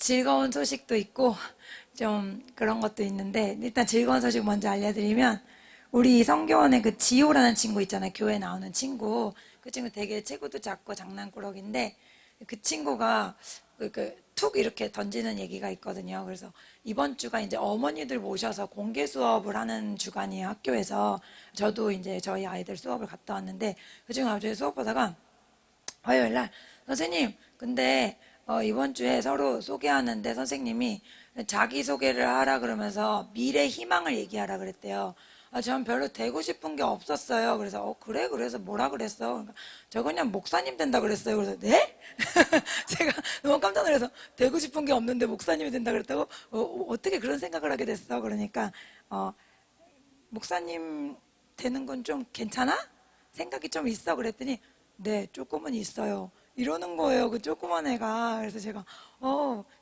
즐거운 소식도 있고 좀 그런 것도 있는데, 일단 즐거운 소식 먼저 알려드리면, 우리 성교원에 그 지호라는 친구 있잖아요. 교회 나오는 친구. 그 친구 되게 체구도 작고 장난꾸러기인데, 그 친구가 툭 이렇게 던지는 얘기가 있거든요. 그래서 이번 주가 이제 어머니들 모셔서 공개 수업을 하는 주간이에요, 학교에서. 저도 이제 저희 아이들 수업을 갔다 왔는데, 그 친구가 갑자기 수업 보다가 화요일 날, 선생님, 근데 이번 주에 서로 소개하는데 선생님이 자기소개를 하라 그러면서 미래 희망을 얘기하라 그랬대요. 전 별로 되고 싶은 게 없었어요. 그래서 그래? 그래서 뭐라 그랬어? 그러니까 저 그냥 목사님 된다 그랬어요. 그래서 네? 제가 너무 깜짝 놀라서, 되고 싶은 게 없는데 목사님이 된다 그랬다고? 어떻게 그런 생각을 하게 됐어? 그러니까 목사님 되는 건 좀 괜찮아? 생각이 좀 있어? 그랬더니 네, 조금은 있어요. 이러는 거예요, 그 조그만 애가. 그래서 제가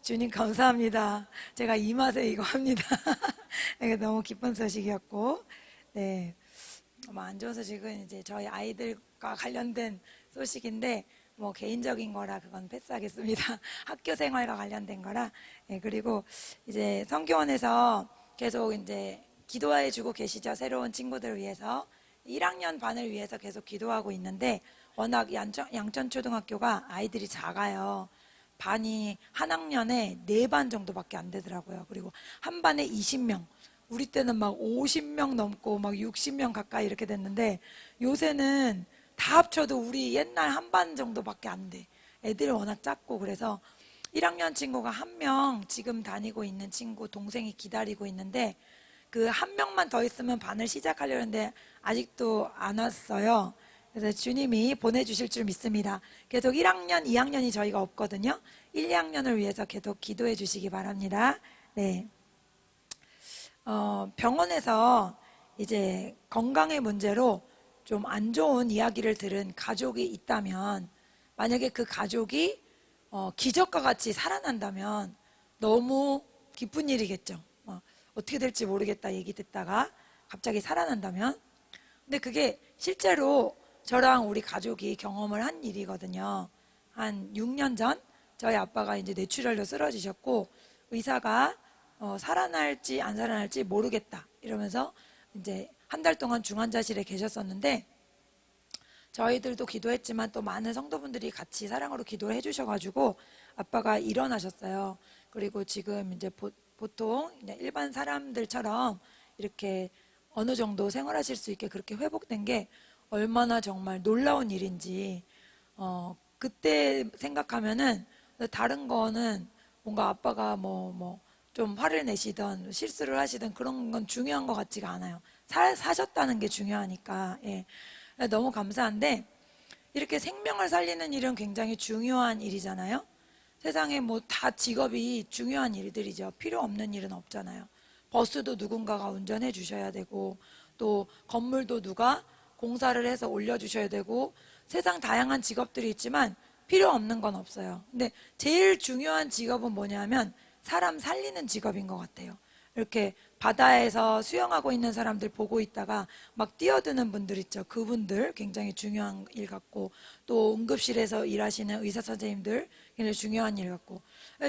주님 감사합니다. 제가 이 맛에 이거 합니다. 이게 너무 기쁜 소식이었고, 네, 안 좋은 소식은 이제 저희 아이들과 관련된 소식인데, 뭐 개인적인 거라 그건 패스하겠습니다. 학교 생활과 관련된 거라. 네, 그리고 이제 성교원에서 계속 이제 기도해 주고 계시죠. 새로운 친구들을 위해서. 1학년 반을 위해서 계속 기도하고 있는데, 워낙 양천초등학교가 아이들이 작아요. 반이 한 학년에 4반 정도밖에 안 되더라고요. 그리고 한 반에 20명. 우리 때는 막 50명 넘고 막 60명 가까이 이렇게 됐는데, 요새는 다 합쳐도 우리 옛날 한 반 정도밖에 안 돼. 애들이 워낙 작고. 그래서 1학년 친구가 한 명, 지금 다니고 있는 친구 동생이 기다리고 있는데, 그 한 명만 더 있으면 반을 시작하려는데 아직도 안 왔어요. 그래서 주님이 보내주실 줄 믿습니다. 계속 1학년, 2학년이 저희가 없거든요. 1, 2학년을 위해서 계속 기도해 주시기 바랍니다. 네. 병원에서 이제 건강의 문제로 좀 안 좋은 이야기를 들은 가족이 있다면, 만약에 그 가족이 기적과 같이 살아난다면 너무 기쁜 일이겠죠. 어떻게 될지 모르겠다 얘기 듣다가 갑자기 살아난다면. 근데 그게 실제로 저랑 우리 가족이 경험을 한 일이거든요. 한 6년 전 저희 아빠가 이제 뇌출혈로 쓰러지셨고, 의사가 살아날지 안 살아날지 모르겠다 이러면서 이제 한 달 동안 중환자실에 계셨었는데, 저희들도 기도했지만 또 많은 성도분들이 같이 사랑으로 기도를 해주셔가지고 아빠가 일어나셨어요. 그리고 지금 이제 보통 그냥 일반 사람들처럼 이렇게 어느 정도 생활하실 수 있게 그렇게 회복된 게 얼마나 정말 놀라운 일인지, 그때 생각하면은, 다른 거는 뭔가 아빠가 좀 화를 내시던 실수를 하시던 그런 건 중요한 것 같지가 않아요. 사셨다는 게 중요하니까. 예. 너무 감사한데, 이렇게 생명을 살리는 일은 굉장히 중요한 일이잖아요. 세상에 뭐 다 직업이 중요한 일들이죠. 필요 없는 일은 없잖아요. 버스도 누군가가 운전해 주셔야 되고, 또 건물도 누가 공사를 해서 올려주셔야 되고, 세상 다양한 직업들이 있지만 필요 없는 건 없어요. 근데 제일 중요한 직업은 뭐냐면 사람 살리는 직업인 것 같아요. 이렇게 바다에서 수영하고 있는 사람들 보고 있다가 막 뛰어드는 분들 있죠. 그분들 굉장히 중요한 일 같고, 또 응급실에서 일하시는 의사 선생님들 굉장히 중요한 일 같고.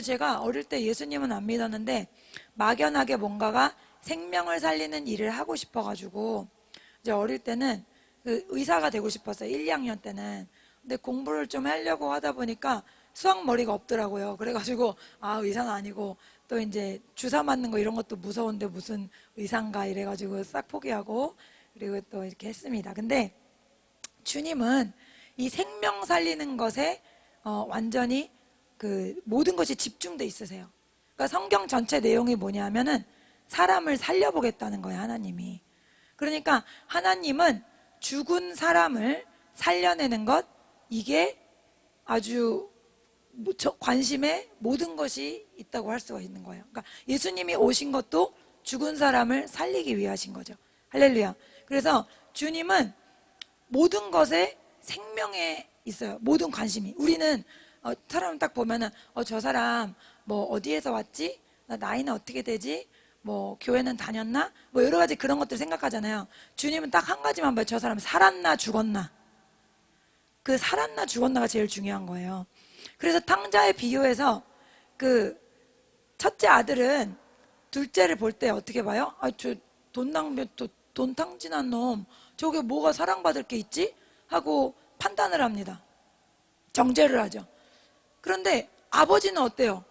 제가 어릴 때 예수님은 안 믿었는데 막연하게 뭔가가 생명을 살리는 일을 하고 싶어가지고 이제 어릴 때는 그 의사가 되고 싶었어요. 1, 2학년 때는. 근데 공부를 좀 하려고 하다 보니까 수학 머리가 없더라고요. 그래가지고 의사는 아니고, 또 이제 주사 맞는 거 이런 것도 무서운데 무슨 의사인가 이래가지고 싹 포기하고, 그리고 또 이렇게 했습니다. 근데 주님은 이 생명 살리는 것에 완전히 그 모든 것이 집중돼 있으세요. 그러니까 성경 전체 내용이 뭐냐면은 사람을 살려보겠다는 거예요, 하나님이. 그러니까 하나님은 죽은 사람을 살려내는 것, 이게 아주 관심에 모든 것이 있다고 할 수가 있는 거예요. 그러니까 예수님이 오신 것도 죽은 사람을 살리기 위하신 거죠. 할렐루야. 그래서 주님은 모든 것에 생명에 있어요. 모든 관심이. 우리는 사람 딱 보면은 저 사람 뭐 어디에서 왔지? 나이는 어떻게 되지? 뭐 교회는 다녔나? 뭐 여러 가지 그런 것들 생각하잖아요. 주님은 딱 한 가지만 봐요. 저 사람 살았나 죽었나? 그 살았나 죽었나가 제일 중요한 거예요. 그래서 탕자에 비유해서 그 첫째 아들은 둘째를 볼 때 어떻게 봐요? 아, 저 돈탕진한 놈, 저게 뭐가 사랑받을 게 있지? 하고 판단을 합니다. 정죄를 하죠. 그런데 아버지는 어때요?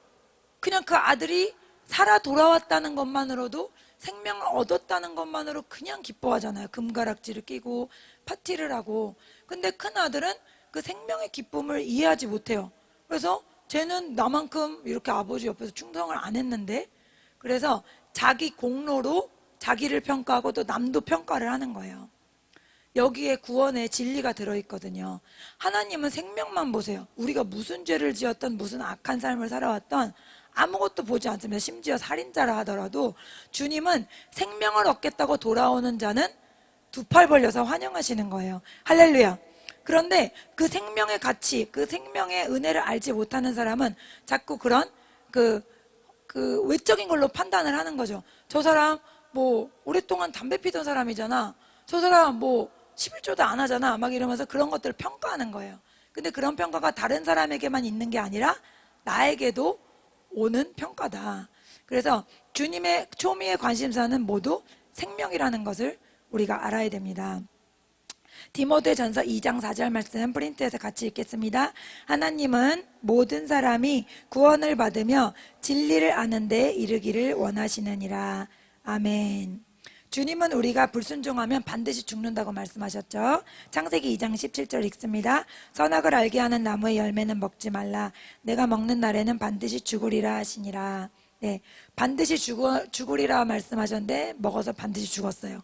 그냥 그 아들이 살아 돌아왔다는 것만으로도, 생명을 얻었다는 것만으로 그냥 기뻐하잖아요. 금가락지를 끼고 파티를 하고. 근데 큰 아들은 그 생명의 기쁨을 이해하지 못해요. 그래서 쟤는 나만큼 이렇게 아버지 옆에서 충성을 안 했는데, 그래서 자기 공로로 자기를 평가하고 또 남도 평가를 하는 거예요. 여기에 구원의 진리가 들어있거든요. 하나님은 생명만 보세요. 우리가 무슨 죄를 지었던, 무슨 악한 삶을 살아왔던 아무것도 보지 않습니다. 심지어 살인자라 하더라도 주님은 생명을 얻겠다고 돌아오는 자는 두 팔 벌려서 환영하시는 거예요. 할렐루야. 그런데 그 생명의 가치, 그 생명의 은혜를 알지 못하는 사람은 자꾸 그런 그 외적인 걸로 판단을 하는 거죠. 저 사람 뭐 오랫동안 담배 피던 사람이잖아. 저 사람 뭐 11조도 안 하잖아. 막 이러면서 그런 것들을 평가하는 거예요. 근데 그런 평가가 다른 사람에게만 있는 게 아니라 나에게도 오는 평가다. 그래서 주님의 초미의 관심사는 모두 생명이라는 것을 우리가 알아야 됩니다. 디모데전서 2장 4절 말씀 프린트해서 같이 읽겠습니다. 하나님은 모든 사람이 구원을 받으며 진리를 아는 데 이르기를 원하시느니라. 아멘. 주님은 우리가 불순종하면 반드시 죽는다고 말씀하셨죠. 창세기 2장 17절 읽습니다. 선악을 알게 하는 나무의 열매는 먹지 말라. 내가 먹는 날에는 반드시 죽으리라 하시니라. 네, 반드시 죽으리라 말씀하셨는데 먹어서 반드시 죽었어요.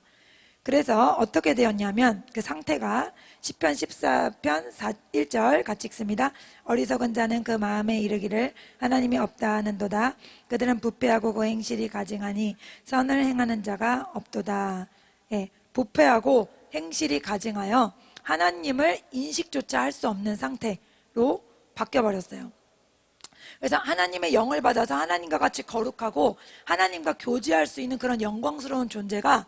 그래서 어떻게 되었냐면 그 상태가 시편 14편 1절 같이 읽습니다. 어리석은 자는 그 마음에 이르기를 하나님이 없다 하는도다. 그들은 부패하고 그 행실이 가증하니 선을 행하는 자가 없도다. 예, 부패하고 행실이 가증하여 하나님을 인식조차 할 수 없는 상태로 바뀌어버렸어요. 그래서 하나님의 영을 받아서 하나님과 같이 거룩하고 하나님과 교제할 수 있는 그런 영광스러운 존재가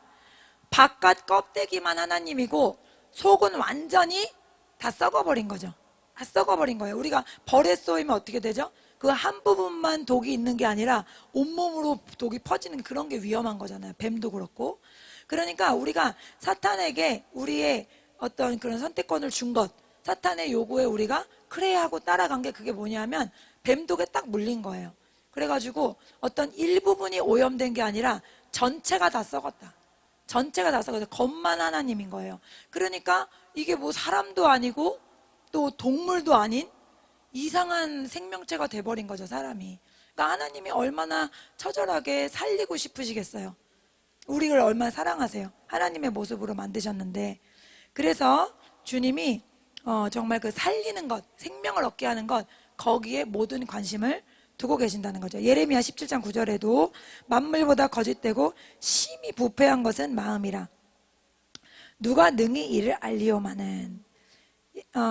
바깥 껍데기만 하나님이고 속은 완전히 다 썩어버린 거죠. 다 썩어버린 거예요. 우리가 벌에 쏘이면 어떻게 되죠? 그 한 부분만 독이 있는 게 아니라 온몸으로 독이 퍼지는 그런 게 위험한 거잖아요. 뱀도 그렇고. 그러니까 우리가 사탄에게 우리의 어떤 그런 선택권을 준 것, 사탄의 요구에 우리가 그래 하고 따라간 게 그게 뭐냐면 뱀독에 딱 물린 거예요. 그래가지고 어떤 일부분이 오염된 게 아니라 전체가 다 썩었다. 전체가 다 썩어서 겉만 하나님인 거예요. 그러니까 이게 뭐 사람도 아니고 또 동물도 아닌 이상한 생명체가 돼버린 거죠, 사람이. 그러니까 하나님이 얼마나 처절하게 살리고 싶으시겠어요. 우리를 얼마나 사랑하세요. 하나님의 모습으로 만드셨는데. 그래서 주님이 정말 그 살리는 것, 생명을 얻게 하는 것, 거기에 모든 관심을 두고 계신다는 거죠. 예레미야 17장 9절에도 만물보다 거짓되고 심히 부패한 것은 마음이라. 누가 능히 이를 알리오마는.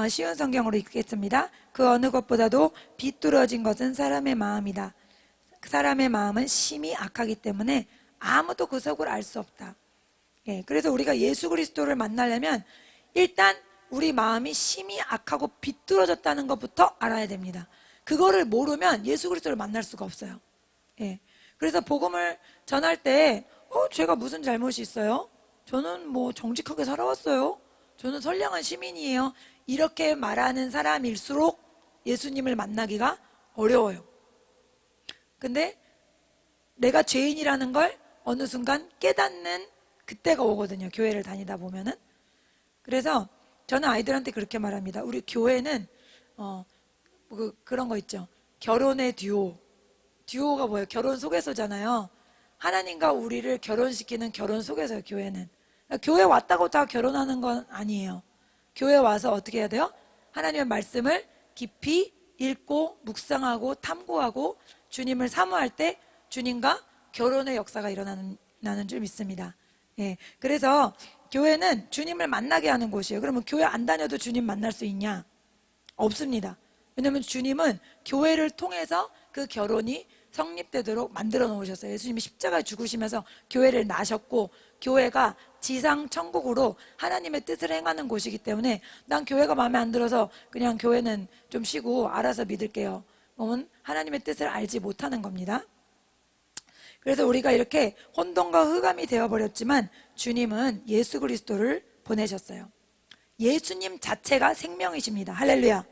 쉬운 성경으로 읽겠습니다. 그 어느 것보다도 비뚤어진 것은 사람의 마음이다. 사람의 마음은 심히 악하기 때문에 아무도 그 속을 알 수 없다. 예, 그래서 우리가 예수 그리스도를 만나려면 일단 우리 마음이 심히 악하고 비뚤어졌다는 것부터 알아야 됩니다. 그거를 모르면 예수 그리스도를 만날 수가 없어요. 예. 그래서 복음을 전할 때 제가 무슨 잘못이 있어요? 저는 뭐 정직하게 살아왔어요. 저는 선량한 시민이에요. 이렇게 말하는 사람일수록 예수님을 만나기가 어려워요. 근데 내가 죄인이라는 걸 어느 순간 깨닫는 그때가 오거든요. 교회를 다니다 보면은. 그래서 저는 아이들한테 그렇게 말합니다. 우리 교회는 그런 거 있죠. 결혼의 듀오. 듀오가 뭐예요? 결혼 속에서잖아요. 하나님과 우리를 결혼시키는 결혼 속에서요, 교회는. 그러니까 교회 왔다고 다 결혼하는 건 아니에요. 교회 와서 어떻게 해야 돼요? 하나님의 말씀을 깊이 읽고 묵상하고 탐구하고 주님을 사모할 때 주님과 결혼의 역사가 일어나는 줄 믿습니다. 예, 그래서 교회는 주님을 만나게 하는 곳이에요. 그러면 교회 안 다녀도 주님 만날 수 있냐? 없습니다. 왜냐하면 주님은 교회를 통해서 그 결혼이 성립되도록 만들어 놓으셨어요. 예수님이 십자가에 죽으시면서 교회를 나셨고 교회가 지상 천국으로 하나님의 뜻을 행하는 곳이기 때문에 난 교회가 마음에 안 들어서 그냥 교회는 좀 쉬고 알아서 믿을게요. 그러면 하나님의 뜻을 알지 못하는 겁니다. 그래서 우리가 이렇게 혼돈과 흑암이 되어버렸지만 주님은 예수 그리스도를 보내셨어요. 예수님 자체가 생명이십니다. 할렐루야.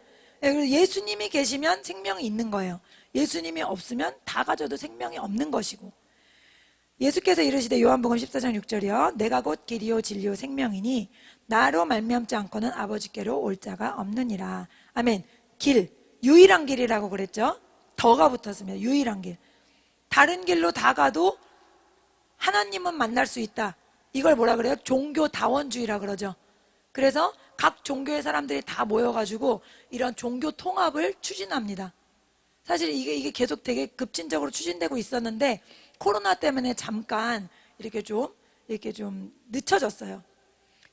예수님이 계시면 생명이 있는 거예요. 예수님이 없으면 다 가져도 생명이 없는 것이고, 예수께서 이르시되 요한복음 14장 6절이요 내가 곧 길이요 진리요 생명이니 나로 말미암지 않고는 아버지께로 올 자가 없느니라. 아멘. 길, 유일한 길이라고 그랬죠. 더가 붙었으면 유일한 길. 다른 길로 다 가도 하나님은 만날 수 있다. 이걸 뭐라 그래요? 종교다원주의라 그러죠. 그래서 각 종교의 사람들이 다 모여가지고 이런 종교 통합을 추진합니다. 사실 이게 계속 되게 급진적으로 추진되고 있었는데 코로나 때문에 잠깐 이렇게 좀 늦춰졌어요.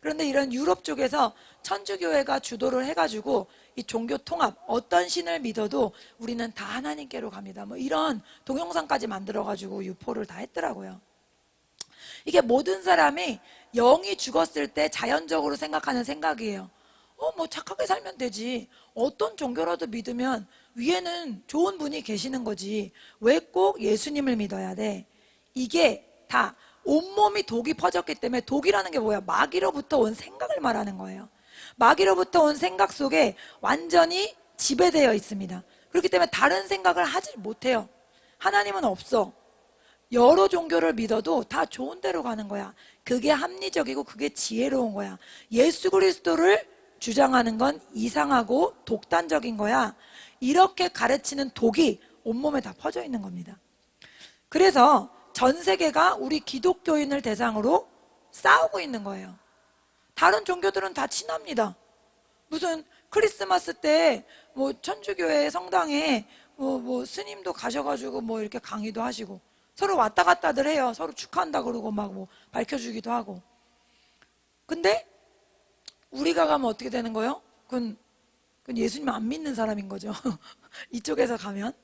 그런데 이런 유럽 쪽에서 천주교회가 주도를 해가지고 이 종교 통합, 어떤 신을 믿어도 우리는 다 하나님께로 갑니다. 뭐 이런 동영상까지 만들어가지고 유포를 다 했더라고요. 이게 모든 사람이 영이 죽었을 때 자연적으로 생각하는 생각이에요. 뭐 착하게 살면 되지. 어떤 종교라도 믿으면 위에는 좋은 분이 계시는 거지. 왜 꼭 예수님을 믿어야 돼? 이게 다 온몸이 독이 퍼졌기 때문에, 독이라는 게 뭐야? 마귀로부터 온 생각을 말하는 거예요. 마귀로부터 온 생각 속에 완전히 지배되어 있습니다. 그렇기 때문에 다른 생각을 하지 못해요. 하나님은 없어. 여러 종교를 믿어도 다 좋은 데로 가는 거야. 그게 합리적이고 그게 지혜로운 거야. 예수 그리스도를 주장하는 건 이상하고 독단적인 거야. 이렇게 가르치는 독이 온몸에 다 퍼져 있는 겁니다. 그래서 전 세계가 우리 기독교인을 대상으로 싸우고 있는 거예요. 다른 종교들은 다 친합니다. 무슨 크리스마스 때 뭐 천주교회 성당에 뭐 스님도 가셔가지고 뭐 이렇게 강의도 하시고 서로 왔다 갔다들 해요. 서로 축하한다 그러고 막 뭐 밝혀주기도 하고. 근데 우리가 가면 어떻게 되는 거예요? 그건 예수님 안 믿는 사람인 거죠. 이쪽에서 가면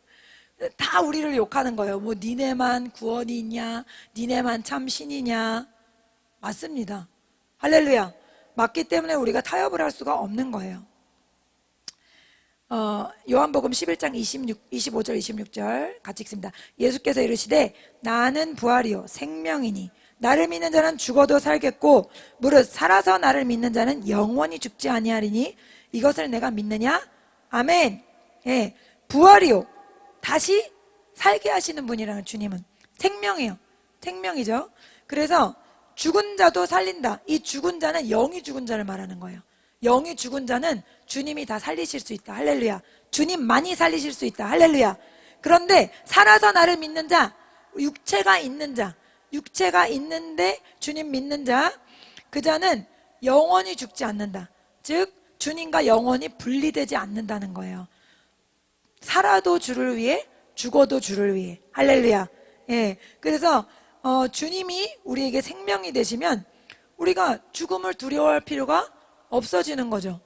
다 우리를 욕하는 거예요. 뭐 니네만 구원이 있냐, 니네만 참 신이냐. 맞습니다. 할렐루야. 맞기 때문에 우리가 타협을 할 수가 없는 거예요. 요한복음 11장 25절 26절 같이 읽습니다. 예수께서 이르시되 나는 부활이요 생명이니 나를 믿는 자는 죽어도 살겠고 무릇 살아서 나를 믿는 자는 영원히 죽지 아니하리니 이것을 내가 믿느냐? 아멘. 예, 부활이요 다시 살게 하시는 분이라는 주님은 생명이에요. 생명이죠. 그래서 죽은 자도 살린다. 이 죽은 자는 영이 죽은 자를 말하는 거예요. 영이 죽은 자는 주님이 다 살리실 수 있다. 할렐루야. 주님만이 살리실 수 있다. 할렐루야. 그런데 살아서 나를 믿는 자, 육체가 있는 자, 육체가 있는데 주님 믿는 자, 그 자는 영원히 죽지 않는다. 즉 주님과 영원히 분리되지 않는다는 거예요. 살아도 주를 위해, 죽어도 주를 위해. 할렐루야. 예. 그래서 주님이 우리에게 생명이 되시면 우리가 죽음을 두려워할 필요가 없어지는 거죠.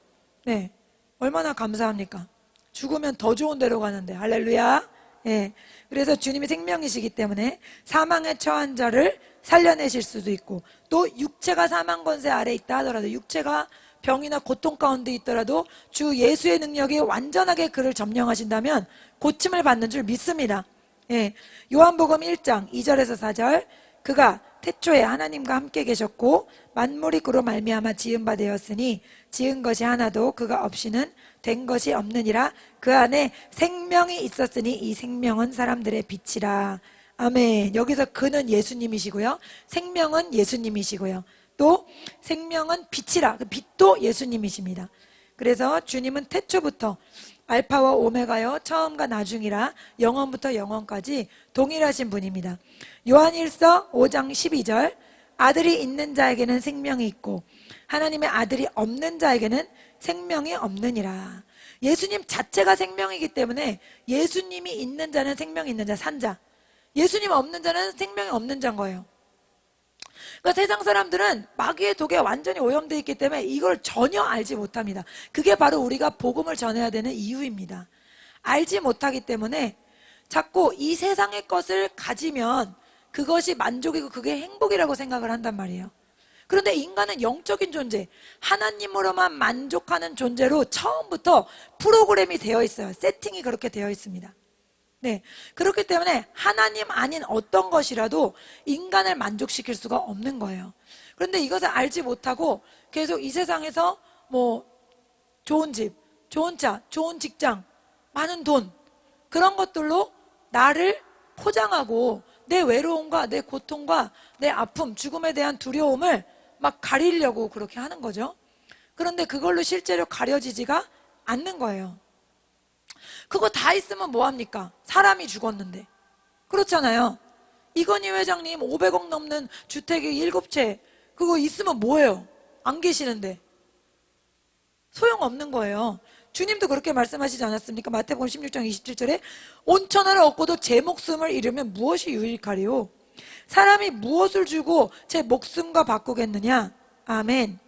네. 얼마나 감사합니까? 죽으면 더 좋은 데로 가는데. 할렐루야. 예. 그래서 주님이 생명이시기 때문에 사망에 처한 자를 살려내실 수도 있고, 또 육체가 사망 권세 아래 있다 하더라도, 육체가 병이나 고통 가운데 있더라도 주 예수의 능력이 완전하게 그를 점령하신다면 고침을 받는 줄 믿습니다. 예. 요한복음 1장 2절에서 4절, 그가 태초에 하나님과 함께 계셨고 만물이 그로 말미암아 지은 바 되었으니 지은 것이 하나도 그가 없이는 된 것이 없느니라. 그 안에 생명이 있었으니 이 생명은 사람들의 빛이라. 아멘. 여기서 그는 예수님이시고요, 생명은 예수님이시고요, 또 생명은 빛이라. 그 빛도 예수님이십니다. 그래서 주님은 태초부터 알파와 오메가요, 처음과 나중이라 영원부터 영원까지 동일하신 분입니다. 요한일서 5장 12절, 아들이 있는 자에게는 생명이 있고 하나님의 아들이 없는 자에게는 생명이 없느니라. 예수님 자체가 생명이기 때문에 예수님이 있는 자는 생명이 있는 자, 산자, 예수님 없는 자는 생명이 없는 자인 거예요. 그러니까 세상 사람들은 마귀의 독에 완전히 오염되어 있기 때문에 이걸 전혀 알지 못합니다. 그게 바로 우리가 복음을 전해야 되는 이유입니다. 알지 못하기 때문에 자꾸 이 세상의 것을 가지면 그것이 만족이고 그게 행복이라고 생각을 한단 말이에요. 그런데 인간은 영적인 존재, 하나님으로만 만족하는 존재로 처음부터 프로그램이 되어 있어요. 세팅이 그렇게 되어 있습니다. 네. 그렇기 때문에 하나님 아닌 어떤 것이라도 인간을 만족시킬 수가 없는 거예요. 그런데 이것을 알지 못하고 계속 이 세상에서 뭐 좋은 집, 좋은 차, 좋은 직장, 많은 돈, 그런 것들로 나를 포장하고 내 외로움과 내 고통과 내 아픔, 죽음에 대한 두려움을 막 가리려고 그렇게 하는 거죠. 그런데 그걸로 실제로 가려지지가 않는 거예요. 그거 다 있으면 뭐합니까? 사람이 죽었는데. 그렇잖아요. 이건희 회장님 500억 넘는 주택이 7채, 그거 있으면 뭐예요? 안 계시는데. 소용없는 거예요. 주님도 그렇게 말씀하시지 않았습니까? 마태복음 16장 27절에 온천하를 얻고도 제 목숨을 잃으면 무엇이 유익하리요? 사람이 무엇을 주고 제 목숨과 바꾸겠느냐? 아멘.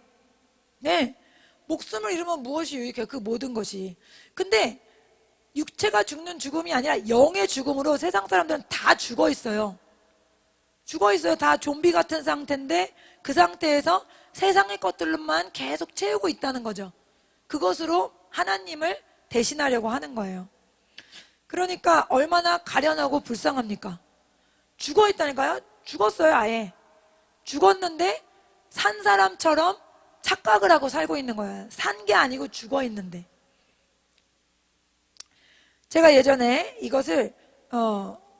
네. 목숨을 잃으면 무엇이 유익해요? 그 모든 것이. 근데 육체가 죽는 죽음이 아니라 영의 죽음으로 세상 사람들은 다 죽어 있어요. 죽어 있어요. 다 좀비 같은 상태인데 그 상태에서 세상의 것들로만 계속 채우고 있다는 거죠. 그것으로 하나님을 대신하려고 하는 거예요. 그러니까 얼마나 가련하고 불쌍합니까? 죽어 있다니까요. 죽었어요. 아예 죽었는데 산 사람처럼 착각을 하고 살고 있는 거예요. 산 게 아니고 죽어 있는데. 제가 예전에 이것을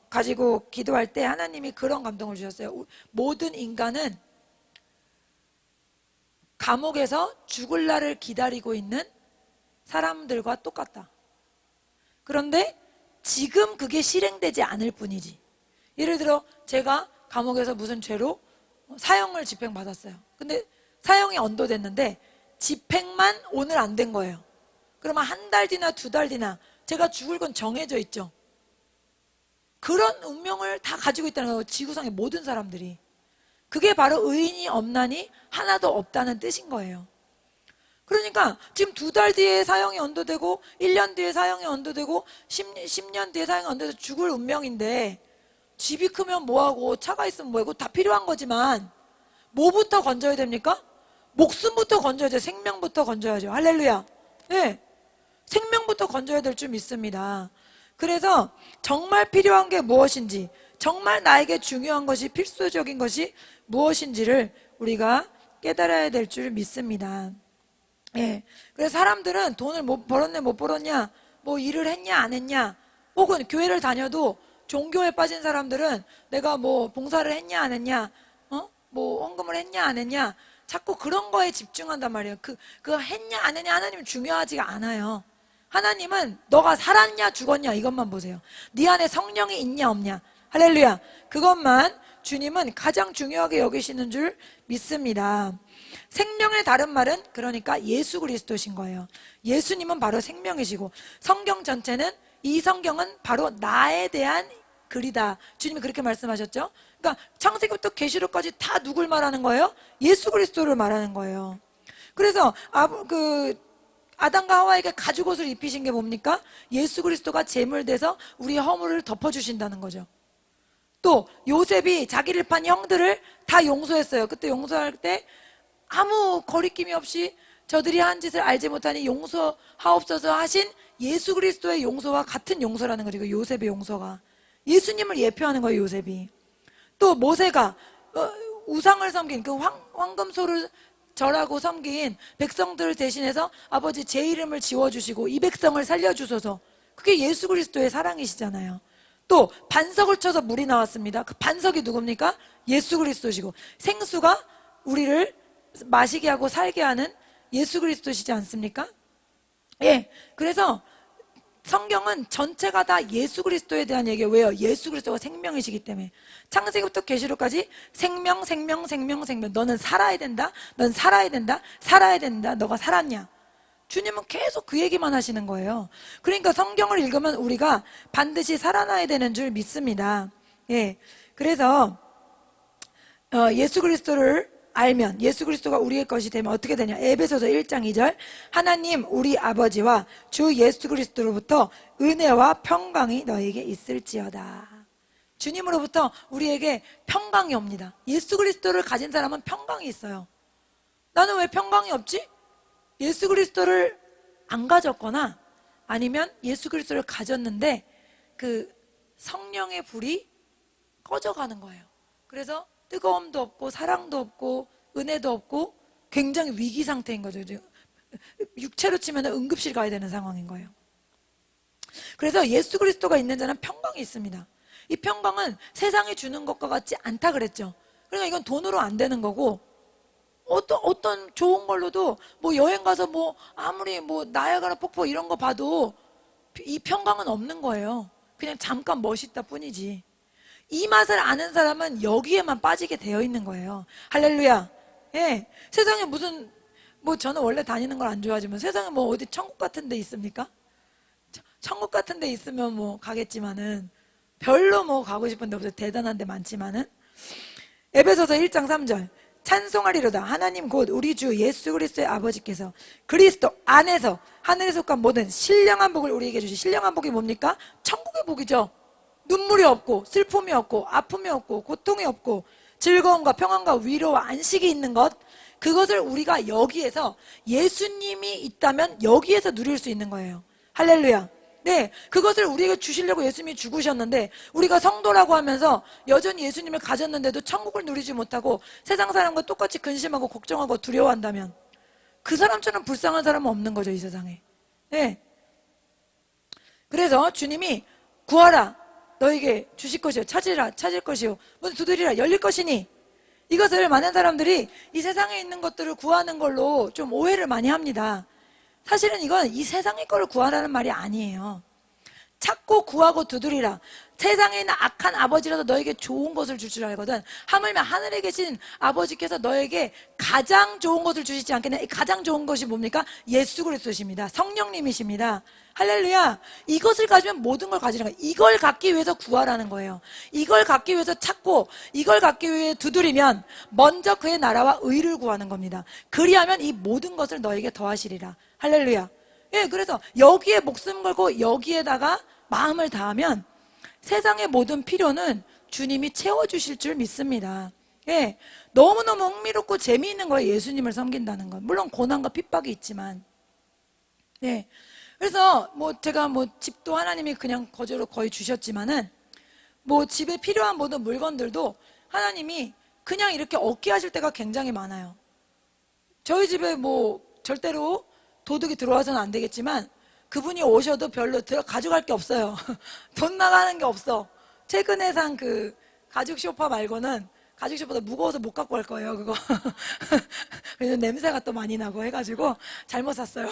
가지고 기도할 때 하나님이 그런 감동을 주셨어요. 모든 인간은 감옥에서 죽을 날을 기다리고 있는 사람들과 똑같다. 그런데 지금 그게 실행되지 않을 뿐이지. 예를 들어 제가 감옥에서 무슨 죄로 사형을 집행받았어요. 근데 사형이 언도됐는데 집행만 오늘 안 된 거예요. 그러면 한 달 뒤나 두 달 뒤나 제가 죽을 건 정해져 있죠. 그런 운명을 다 가지고 있다는 거예요. 지구상의 모든 사람들이. 그게 바로 의인이 없나니 하나도 없다는 뜻인 거예요. 그러니까 지금 두 달 뒤에 사형이 언도되고 1년 뒤에 사형이 언도되고 10년 뒤에 사형이 언도돼서 죽을 운명인데 집이 크면 뭐하고 차가 있으면 뭐하고 다 필요한 거지만 뭐부터 건져야 됩니까? 목숨부터 건져야죠. 생명부터 건져야죠. 할렐루야. 네. 생명부터 건져야 될 줄 믿습니다. 그래서 정말 필요한 게 무엇인지, 정말 나에게 중요한 것이, 필수적인 것이 무엇인지를 우리가 깨달아야 될 줄 믿습니다. 예. 그래서 사람들은 돈을 벌었냐 못 벌었냐, 뭐 일을 했냐 안 했냐, 혹은 교회를 다녀도 종교에 빠진 사람들은 내가 뭐 봉사를 했냐 안 했냐, 뭐 헌금을 했냐 안 했냐, 자꾸 그런 거에 집중한단 말이에요. 그거 했냐 안 했냐 하나님은 중요하지가 않아요. 하나님은 너가 살았냐 죽었냐 이것만 보세요. 네 안에 성령이 있냐 없냐. 할렐루야. 그것만 주님은 가장 중요하게 여기시는 줄 믿습니다. 생명의 다른 말은 그러니까 예수 그리스도신 거예요. 예수님은 바로 생명이시고 성경 전체는, 이 성경은 바로 나에 대한 글이다. 주님이 그렇게 말씀하셨죠. 그러니까 창세기부터 계시록까지 다 누굴 말하는 거예요? 예수 그리스도를 말하는 거예요. 그래서 아담과 하와에게 가죽옷을 입히신 게 뭡니까? 예수 그리스도가 제물돼서 우리 허물을 덮어주신다는 거죠. 또 요셉이 자기를 판 형들을 다 용서했어요. 그때 용서할 때 아무 거리낌이 없이 저들이 한 짓을 알지 못하니 용서하옵소서 하신 예수 그리스도의 용서와 같은 용서라는 거죠. 그 요셉의 용서가 예수님을 예표하는 거예요. 요셉이. 또 모세가 우상을 섬긴 그 황금소를 절하고 섬긴 백성들을 대신해서 아버지 제 이름을 지워주시고 이 백성을 살려주소서. 그게 예수 그리스도의 사랑이시잖아요. 또 반석을 쳐서 물이 나왔습니다. 그 반석이 누굽니까? 예수 그리스도시고 생수가 우리를 마시게 하고 살게 하는 예수 그리스도시지 않습니까? 예. 그래서 성경은 전체가 다 예수 그리스도에 대한 얘기예요. 왜요? 예수 그리스도가 생명이시기 때문에. 창세기부터 계시록까지 생명, 생명, 생명, 생명. 너는 살아야 된다. 넌 살아야 된다. 살아야 된다. 너가 살았냐? 주님은 계속 그 얘기만 하시는 거예요. 그러니까 성경을 읽으면 우리가 반드시 살아나야 되는 줄 믿습니다. 예. 그래서 예수 그리스도를 알면, 예수 그리스도가 우리의 것이 되면 어떻게 되냐? 에베소서 1장 2절 하나님 우리 아버지와 주 예수 그리스도로부터 은혜와 평강이 너에게 있을지어다. 주님으로부터 우리에게 평강이 옵니다. 예수 그리스도를 가진 사람은 평강이 있어요. 나는 왜 평강이 없지? 예수 그리스도를 안 가졌거나 아니면 예수 그리스도를 가졌는데 그 성령의 불이 꺼져가는 거예요. 그래서 뜨거움도 없고 사랑도 없고 은혜도 없고 굉장히 위기 상태인 거죠. 육체로 치면 응급실 가야 되는 상황인 거예요. 그래서 예수 그리스도가 있는 자는 평강이 있습니다. 이 평강은 세상이 주는 것과 같지 않다 그랬죠. 그러니까 이건 돈으로 안 되는 거고, 어떤 좋은 걸로도 뭐 여행 가서 뭐 아무리 뭐 나야가라 폭포 이런 거 봐도 이 평강은 없는 거예요. 그냥 잠깐 멋있다 뿐이지. 이 맛을 아는 사람은 여기에만 빠지게 되어 있는 거예요. 할렐루야. 예. 세상에 무슨, 뭐 저는 원래 다니는 걸 안 좋아하지만 세상에 뭐 어디 천국 같은 데 있습니까? 천국 같은 데 있으면 뭐 가겠지만은 별로 뭐 가고 싶은 데 없어요. 대단한 데 많지만은. 에베소서 1장 3절. 찬송하리로다. 하나님 곧 우리 주 예수 그리스도의 아버지께서 그리스도 안에서 하늘에 속한 모든 신령한 복을 우리에게 주시. 신령한 복이 뭡니까? 천국의 복이죠. 눈물이 없고 슬픔이 없고 아픔이 없고 고통이 없고 즐거움과 평안과 위로와 안식이 있는 것, 그것을 우리가 여기에서, 예수님이 있다면 여기에서 누릴 수 있는 거예요. 할렐루야. 네, 그것을 우리에게 주시려고 예수님이 죽으셨는데 우리가 성도라고 하면서 여전히 예수님을 가졌는데도 천국을 누리지 못하고 세상 사람과 똑같이 근심하고 걱정하고 두려워한다면 그 사람처럼 불쌍한 사람은 없는 거죠, 이 세상에. 네. 그래서 주님이 구하라, 너에게 주실 것이요, 찾으라, 찾을 것이요, 문 두드리라, 열릴 것이니, 이것을 많은 사람들이 이 세상에 있는 것들을 구하는 걸로 좀 오해를 많이 합니다. 사실은 이건 이 세상의 거를 구하라는 말이 아니에요. 찾고 구하고 두드리라. 세상에 있는 악한 아버지라도 너에게 좋은 것을 줄 줄 알거든. 하물며 하늘에 계신 아버지께서 너에게 가장 좋은 것을 주시지 않겠냐. 이 가장 좋은 것이 뭡니까? 예수 그리스도십니다. 성령님이십니다. 할렐루야. 이것을 가지면 모든 걸 가지는 거예요. 이걸 갖기 위해서 구하라는 거예요. 이걸 갖기 위해서 찾고 이걸 갖기 위해 두드리면 먼저 그의 나라와 의를 구하는 겁니다. 그리하면 이 모든 것을 너에게 더하시리라. 할렐루야. 예, 그래서 여기에 목숨 걸고 여기에다가 마음을 다하면 세상의 모든 필요는 주님이 채워주실 줄 믿습니다. 예, 너무너무 흥미롭고 재미있는 거예요, 예수님을 섬긴다는 건. 물론 고난과 핍박이 있지만. 네. 그래서 뭐 제가 뭐 집도 하나님이 그냥 거저로 거의 주셨지만은 뭐 집에 필요한 모든 물건들도 하나님이 그냥 이렇게 얻게 하실 때가 굉장히 많아요. 저희 집에 뭐 절대로 도둑이 들어와서는 안 되겠지만 그분이 오셔도 별로 가져갈 게 없어요. 돈 나가는 게 없어. 최근에 산 그 가죽 소파 말고는, 가죽 소파도 무거워서 못 갖고 갈 거예요, 그거. 그래서 냄새가 또 많이 나고 해가지고 잘못 샀어요.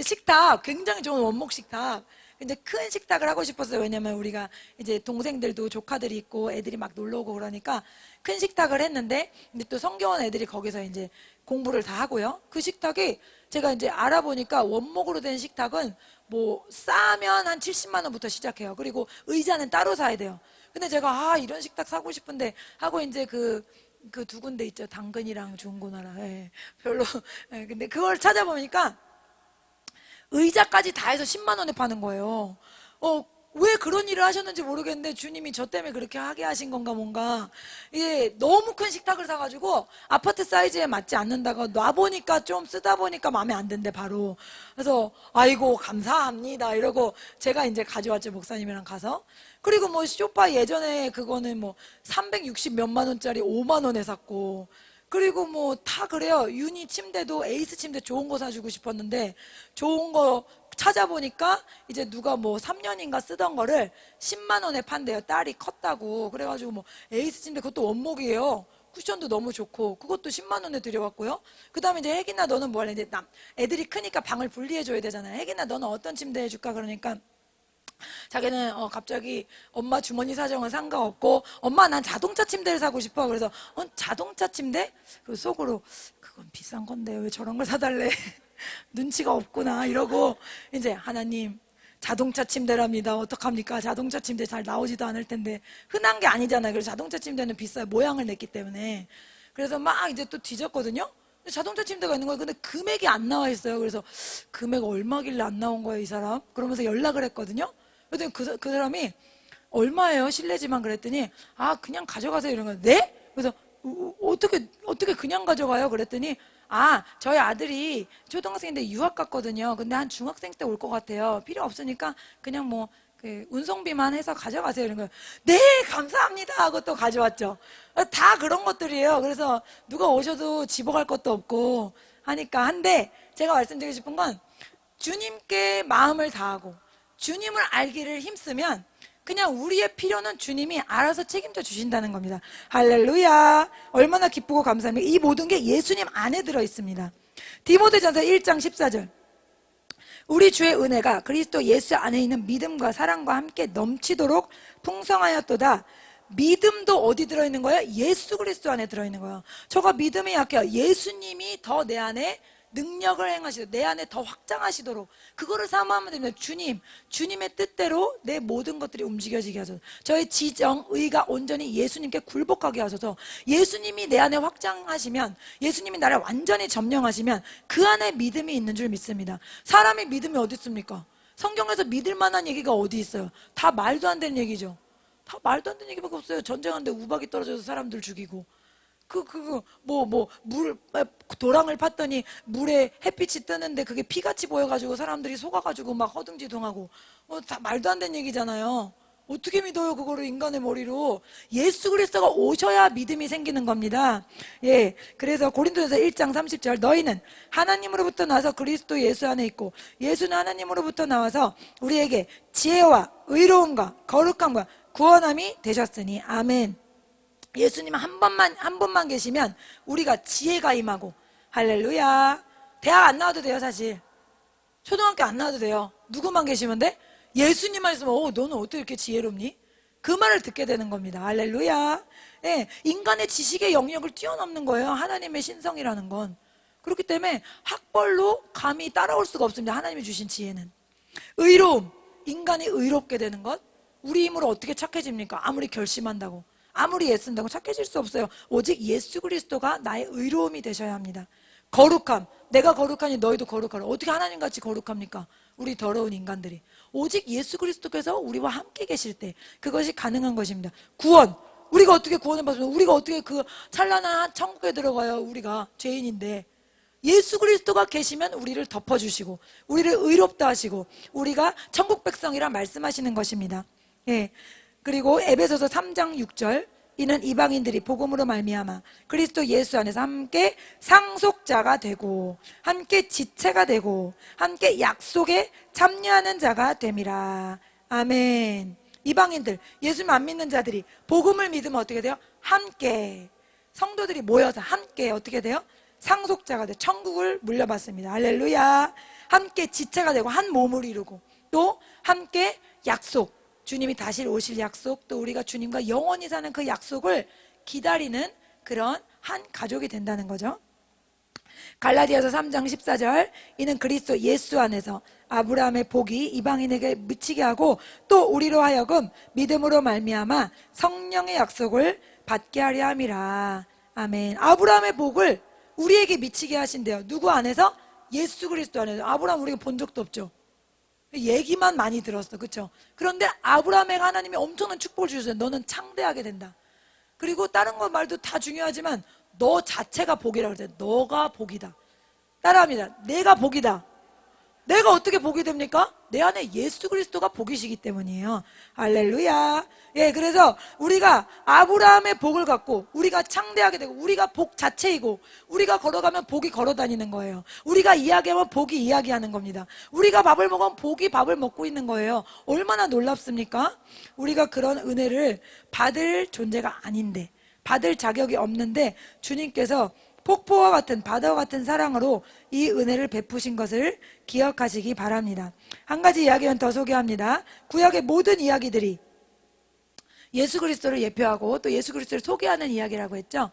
식탁, 굉장히 좋은 원목 식탁. 이제 큰 식탁을 하고 싶었어요. 왜냐면 우리가 이제 동생들도 조카들이 있고 애들이 막 놀러 오고 그러니까 큰 식탁을 했는데, 근데 또 성교원 애들이 거기서 이제 공부를 다 하고요. 그 식탁이 제가 이제 알아보니까 원목으로 된 식탁은 뭐 싸면 한 70만 원부터 시작해요. 그리고 의자는 따로 사야 돼요. 근데 제가 이런 식탁 사고 싶은데 하고 이제 그 두 군데 있죠. 당근이랑 중고나라. 예, 별로. 예, 근데 그걸 찾아보니까 의자까지 다 해서 10만 원에 파는 거예요. 왜 그런 일을 하셨는지 모르겠는데 주님이 저 때문에 그렇게 하게 하신 건가 뭔가. 이게 너무 큰 식탁을 사가지고 아파트 사이즈에 맞지 않는다고 놔보니까, 좀 쓰다 보니까 마음에 안 든대 바로. 그래서 아이고 감사합니다 이러고 제가 이제 가져왔죠, 목사님이랑 가서. 그리고 뭐 쇼파 예전에 그거는 뭐 360 몇만 원짜리 5만 원에 샀고, 그리고 뭐 다 그래요. 유니 침대도 에이스 침대 좋은 거 사주고 싶었는데 좋은 거 찾아보니까 이제 누가 뭐 3년인가 쓰던 거를 10만 원에 판대요. 딸이 컸다고. 그래가지고 뭐 에이스 침대, 그것도 원목이에요. 쿠션도 너무 좋고 그것도 10만 원에 들여왔고요. 그 다음에 이제 혜기나 너는 뭐 할래? 이제 애들이 크니까 방을 분리해줘야 되잖아요. 혜기나 너는 어떤 침대 해줄까? 그러니까 자기는 갑자기 엄마 주머니 사정은 상관없고 엄마 난 자동차 침대를 사고 싶어. 그래서 자동차 침대? 그 속으로 그건 비싼 건데 왜 저런 걸 사달래? 눈치가 없구나 이러고 이제 하나님 자동차 침대랍니다. 어떡합니까? 자동차 침대 잘 나오지도 않을 텐데 흔한 게 아니잖아요. 그래서 자동차 침대는 비싸요. 모양을 냈기 때문에. 그래서 막 이제 또 뒤졌거든요. 근데 자동차 침대가 있는 거예요. 근데 금액이 안 나와 있어요. 그래서 금액 얼마길래 안 나온 거예요, 이 사람? 그러면서 연락을 했거든요. 그랬더니 그 사람이 얼마예요? 실례지만 그랬더니 그냥 가져가세요 이런 거예요. 네? 그래서 어떻게 그냥 가져가요? 그랬더니 저희 아들이 초등학생인데 유학 갔거든요. 근데 한 중학생 때 올 것 같아요. 필요 없으니까 그냥 뭐 그 운송비만 해서 가져가세요 이런 거예요. 네 감사합니다 하고 또 가져왔죠. 다 그런 것들이에요. 그래서 누가 오셔도 집어갈 것도 없고 하니까. 한데 제가 말씀드리고 싶은 건 주님께 마음을 다하고 주님을 알기를 힘쓰면 그냥 우리의 필요는 주님이 알아서 책임져 주신다는 겁니다. 할렐루야. 얼마나 기쁘고 감사합니까? 이 모든 게 예수님 안에 들어 있습니다. 디모데전서 1장 14절. 우리 주의 은혜가 그리스도 예수 안에 있는 믿음과 사랑과 함께 넘치도록 풍성하였도다. 믿음도 어디 들어있는 거예요? 예수 그리스도 안에 들어있는 거예요. 저가 믿음이 약해요. 예수님이 더 내 안에 능력을 행하시도록, 내 안에 더 확장하시도록 그거를 사모하면 됩니다. 주님의 뜻대로 내 모든 것들이 움직여지게 하소서. 저의 지정, 의가 온전히 예수님께 굴복하게 하소서. 예수님이 내 안에 확장하시면, 예수님이 나를 완전히 점령하시면 그 안에 믿음이 있는 줄 믿습니다. 사람이 믿음이 어디 있습니까? 성경에서 믿을 만한 얘기가 어디 있어요? 다 말도 안 되는 얘기죠. 다 말도 안 되는 얘기밖에 없어요. 전쟁하는데 우박이 떨어져서 사람들 죽이고, 도랑을 팠더니 물에 햇빛이 뜨는데 그게 피같이 보여가지고 사람들이 속아가지고 막 허둥지둥하고, 다 말도 안 되는 얘기잖아요. 어떻게 믿어요 그거를 인간의 머리로? 예수 그리스도가 오셔야 믿음이 생기는 겁니다. 예, 그래서 고린도전서 1장 30절, 너희는 하나님으로부터 나와서 그리스도 예수 안에 있고 예수는 하나님으로부터 나와서 우리에게 지혜와 의로움과 거룩함과 구원함이 되셨으니. 아멘. 예수님 한 분만 계시면 우리가 지혜가 임하고. 할렐루야. 대학 안 나와도 돼요. 사실 초등학교 안 나와도 돼요. 누구만 계시면 돼? 예수님만 있으면 너는 어떻게 이렇게 지혜롭니? 그 말을 듣게 되는 겁니다. 할렐루야. 예, 인간의 지식의 영역을 뛰어넘는 거예요. 하나님의 신성이라는 건. 그렇기 때문에 학벌로 감히 따라올 수가 없습니다. 하나님이 주신 지혜는. 의로움, 인간이 의롭게 되는 것. 우리 힘으로 어떻게 착해집니까? 아무리 결심한다고, 아무리 애쓴다고 착해질 수 없어요. 오직 예수 그리스도가 나의 의로움이 되셔야 합니다. 거룩함, 내가 거룩하니 너희도 거룩하라. 어떻게 하나님같이 거룩합니까? 우리 더러운 인간들이. 오직 예수 그리스도께서 우리와 함께 계실 때 그것이 가능한 것입니다. 구원, 우리가 어떻게 구원을 받습니까? 우리가 어떻게 그 찬란한 천국에 들어가요? 우리가 죄인인데 예수 그리스도가 계시면 우리를 덮어주시고 우리를 의롭다 하시고 우리가 천국 백성이라 말씀하시는 것입니다. 예. 그리고 에베소서 3장 6절, 이는 이방인들이 복음으로 말미암아 그리스도 예수 안에서 함께 상속자가 되고 함께 지체가 되고 함께 약속에 참여하는 자가 됨이라. 아멘. 이방인들, 예수님 안 믿는 자들이 복음을 믿으면 어떻게 돼요? 함께, 성도들이 모여서 함께 어떻게 돼요? 상속자가 돼 천국을 물려받습니다. 할렐루야. 함께 지체가 되고 한 몸을 이루고 또 함께 약속, 주님이 다시 오실 약속, 또 우리가 주님과 영원히 사는 그 약속을 기다리는 그런 한 가족이 된다는 거죠. 갈라디아서 3장 14절, 이는 그리스도 예수 안에서 아브라함의 복이 이방인에게 미치게 하고 또 우리로 하여금 믿음으로 말미암아 성령의 약속을 받게 하려 함이라. 아멘. 아브라함의 복을 우리에게 미치게 하신대요. 누구 안에서? 예수 그리스도 안에서. 아브라함 우리가 본 적도 없죠. 얘기만 많이 들었어. 그렇죠? 그런데 아브라함에게 하나님이 엄청난 축복을 주셨어요. 너는 창대하게 된다. 그리고 다른 거 말도 다 중요하지만 너 자체가 복이라고 그랬어요. 너가 복이다. 따라합니다. 내가 복이다. 내가 어떻게 복이 됩니까? 내 안에 예수 그리스도가 복이시기 때문이에요. 할렐루야. 예, 그래서 우리가 아브라함의 복을 갖고 우리가 창대하게 되고 우리가 복 자체이고 우리가 걸어가면 복이 걸어다니는 거예요. 우리가 이야기하면 복이 이야기하는 겁니다. 우리가 밥을 먹으면 복이 밥을 먹고 있는 거예요. 얼마나 놀랍습니까? 우리가 그런 은혜를 받을 존재가 아닌데, 받을 자격이 없는데 주님께서 폭포와 같은, 바다와 같은 사랑으로 이 은혜를 베푸신 것을 기억하시기 바랍니다. 한 가지 이야기는 더 소개합니다. 구약의 모든 이야기들이 예수 그리스도를 예표하고 또 예수 그리스도를 소개하는 이야기라고 했죠.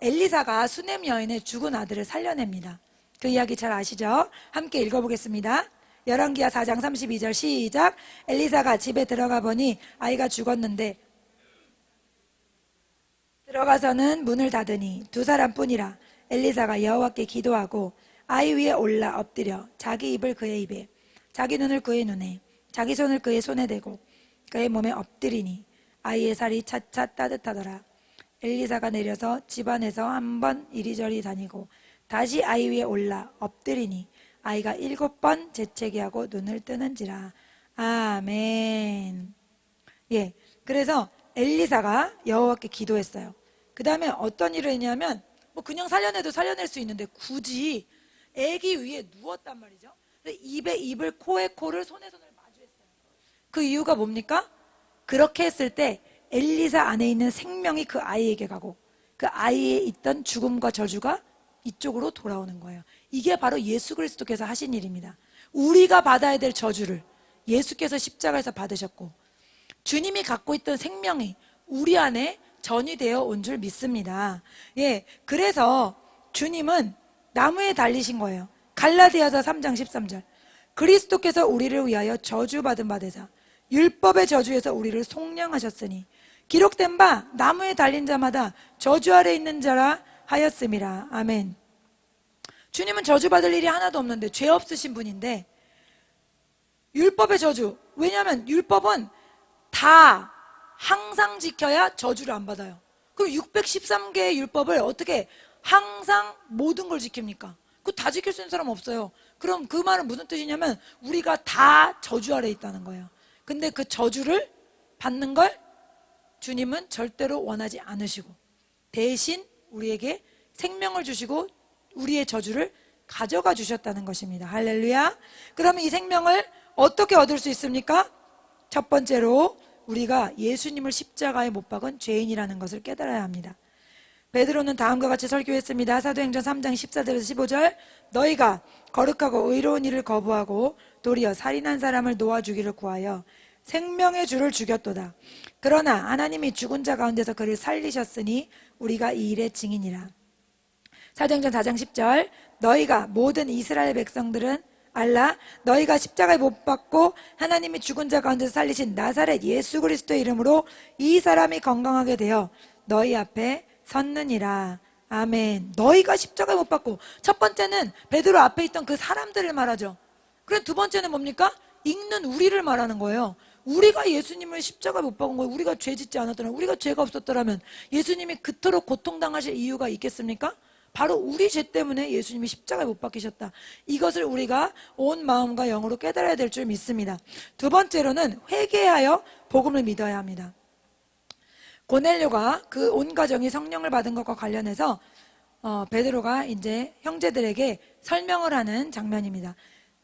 엘리사가 수넴 여인의 죽은 아들을 살려냅니다. 그 이야기 잘 아시죠? 함께 읽어보겠습니다. 열왕기하 4장 32절 시작. 엘리사가 집에 들어가 보니 아이가 죽었는데 들어가서는 문을 닫으니 두 사람뿐이라. 엘리사가 여호와께 기도하고 아이 위에 올라 엎드려 자기 입을 그의 입에, 자기 눈을 그의 눈에, 자기 손을 그의 손에 대고 그의 몸에 엎드리니 아이의 살이 차차 따뜻하더라. 엘리사가 내려서 집안에서 한번 이리저리 다니고 다시 아이 위에 올라 엎드리니 아이가 7번 재채기하고 눈을 뜨는지라. 아멘. 예, 그래서 엘리사가 여호와께 기도했어요. 그 다음에 어떤 일을 했냐면 뭐 그냥 살려내도 살려낼 수 있는데 굳이 애기 위에 누웠단 말이죠. 입에 입을, 코에 코를, 손에 손을 마주했어요. 그 이유가 뭡니까? 그렇게 했을 때 엘리사 안에 있는 생명이 그 아이에게 가고 그 아이에 있던 죽음과 저주가 이쪽으로 돌아오는 거예요. 이게 바로 예수 그리스도께서 하신 일입니다. 우리가 받아야 될 저주를 예수께서 십자가에서 받으셨고 주님이 갖고 있던 생명이 우리 안에 전이되어 온 줄 믿습니다. 예, 그래서 주님은 나무에 달리신 거예요. 갈라디아서 3장 13절. 그리스도께서 우리를 위하여 저주받은 바 되사 율법의 저주에서 우리를 속량하셨으니 기록된 바 나무에 달린 자마다 저주 아래 있는 자라 하였음이라. 아멘. 주님은 저주받을 일이 하나도 없는데 죄 없으신 분인데 율법의 저주. 왜냐하면 율법은 다 항상 지켜야 저주를 안 받아요. 그럼 613개의 율법을 어떻게 항상 모든 걸 지킵니까? 그거 다 지킬 수 있는 사람 없어요. 그럼 그 말은 무슨 뜻이냐면 우리가 다 저주 아래 있다는 거예요. 근데 그 저주를 받는 걸 주님은 절대로 원하지 않으시고 대신 우리에게 생명을 주시고 우리의 저주를 가져가 주셨다는 것입니다. 할렐루야. 그러면 이 생명을 어떻게 얻을 수 있습니까? 첫 번째로 우리가 예수님을 십자가에 못 박은 죄인이라는 것을 깨달아야 합니다. 베드로는 다음과 같이 설교했습니다. 사도행전 3장 14절에서 15절. 너희가 거룩하고 의로운 일을 거부하고 도리어 살인한 사람을 놓아 주기를 구하여 생명의 주를 죽였도다. 그러나 하나님이 죽은 자 가운데서 그를 살리셨으니 우리가 이 일의 증인이라. 사도행전 4장 10절. 너희가 모든 이스라엘 백성들은 알라. 너희가 십자가에 못 박고 하나님이 죽은 자 가운데서 살리신 나사렛 예수 그리스도의 이름으로 이 사람이 건강하게 되어 너희 앞에 섰느니라. 아멘. 너희가 십자가에 못 박고, 첫 번째는 베드로 앞에 있던 그 사람들을 말하죠. 그리고 두 번째는 뭡니까? 읽는 우리를 말하는 거예요. 우리가 예수님을 십자가에 못 박은 거예요. 우리가 죄 짓지 않았더라면, 우리가 죄가 없었더라면 예수님이 그토록 고통당하실 이유가 있겠습니까? 바로 우리 죄 때문에 예수님이 십자가에 못 박히셨다. 이것을 우리가 온 마음과 영으로 깨달아야 될 줄 믿습니다. 두 번째로는 회개하여 복음을 믿어야 합니다. 고넬료가 그 온 가정이 성령을 받은 것과 관련해서 베드로가 이제 형제들에게 설명을 하는 장면입니다.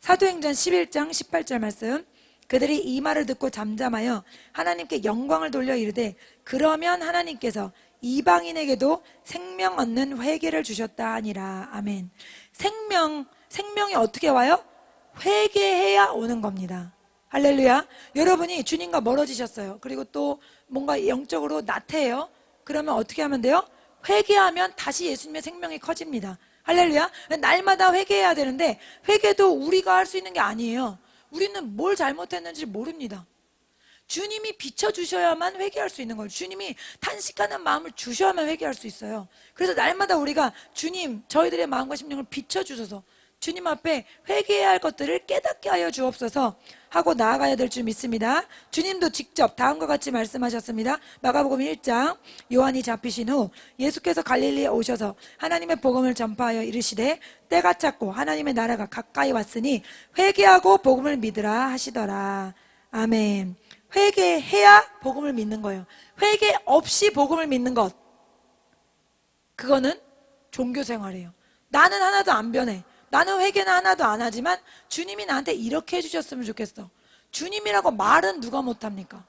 사도행전 11장 18절 말씀. 그들이 이 말을 듣고 잠잠하여 하나님께 영광을 돌려 이르되 그러면 하나님께서 이방인에게도 생명 얻는 회개를 주셨다 하니라. 아멘. 생명이 어떻게 와요? 회개해야 오는 겁니다. 할렐루야. 여러분이 주님과 멀어지셨어요. 그리고 또 뭔가 영적으로 나태해요. 그러면 어떻게 하면 돼요? 회개하면 다시 예수님의 생명이 커집니다. 할렐루야. 날마다 회개해야 되는데 회개도 우리가 할 수 있는 게 아니에요. 우리는 뭘 잘못했는지 모릅니다. 주님이 비춰주셔야만 회개할 수 있는 거예요. 주님이 탄식하는 마음을 주셔야만 회개할 수 있어요. 그래서 날마다 우리가 주님, 저희들의 마음과 심령을 비춰주셔서 주님 앞에 회개해야 할 것들을 깨닫게 하여 주옵소서 하고 나아가야 될 줄 믿습니다. 주님도 직접 다음과 같이 말씀하셨습니다. 마가복음 1장. 요한이 잡히신 후 예수께서 갈릴리에 오셔서 하나님의 복음을 전파하여 이르시되 때가 찼고 하나님의 나라가 가까이 왔으니 회개하고 복음을 믿으라 하시더라. 아멘. 회개해야 복음을 믿는 거예요. 회개 없이 복음을 믿는 것, 그거는 종교생활이에요. 나는 하나도 안 변해. 나는 회개는 하나도 안 하지만 주님이 나한테 이렇게 해주셨으면 좋겠어. 주님이라고 말은 누가 못합니까?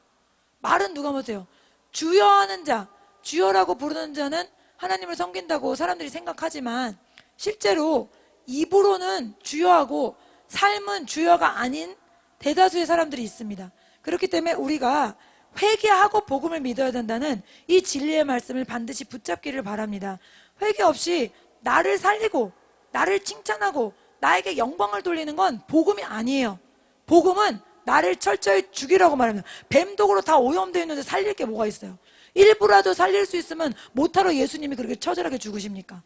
말은 누가 못해요? 주여 하는 자, 주여라고 부르는 자는 하나님을 섬긴다고 사람들이 생각하지만 실제로 입으로는 주여하고 삶은 주여가 아닌 대다수의 사람들이 있습니다. 그렇기 때문에 우리가 회개하고 복음을 믿어야 된다는 이 진리의 말씀을 반드시 붙잡기를 바랍니다. 회개 없이 나를 살리고 나를 칭찬하고 나에게 영광을 돌리는 건 복음이 아니에요. 복음은 나를 철저히 죽이라고 말합니다. 뱀독으로 다 오염되어 있는데 살릴 게 뭐가 있어요? 일부라도 살릴 수 있으면 못하러 예수님이 그렇게 처절하게 죽으십니까?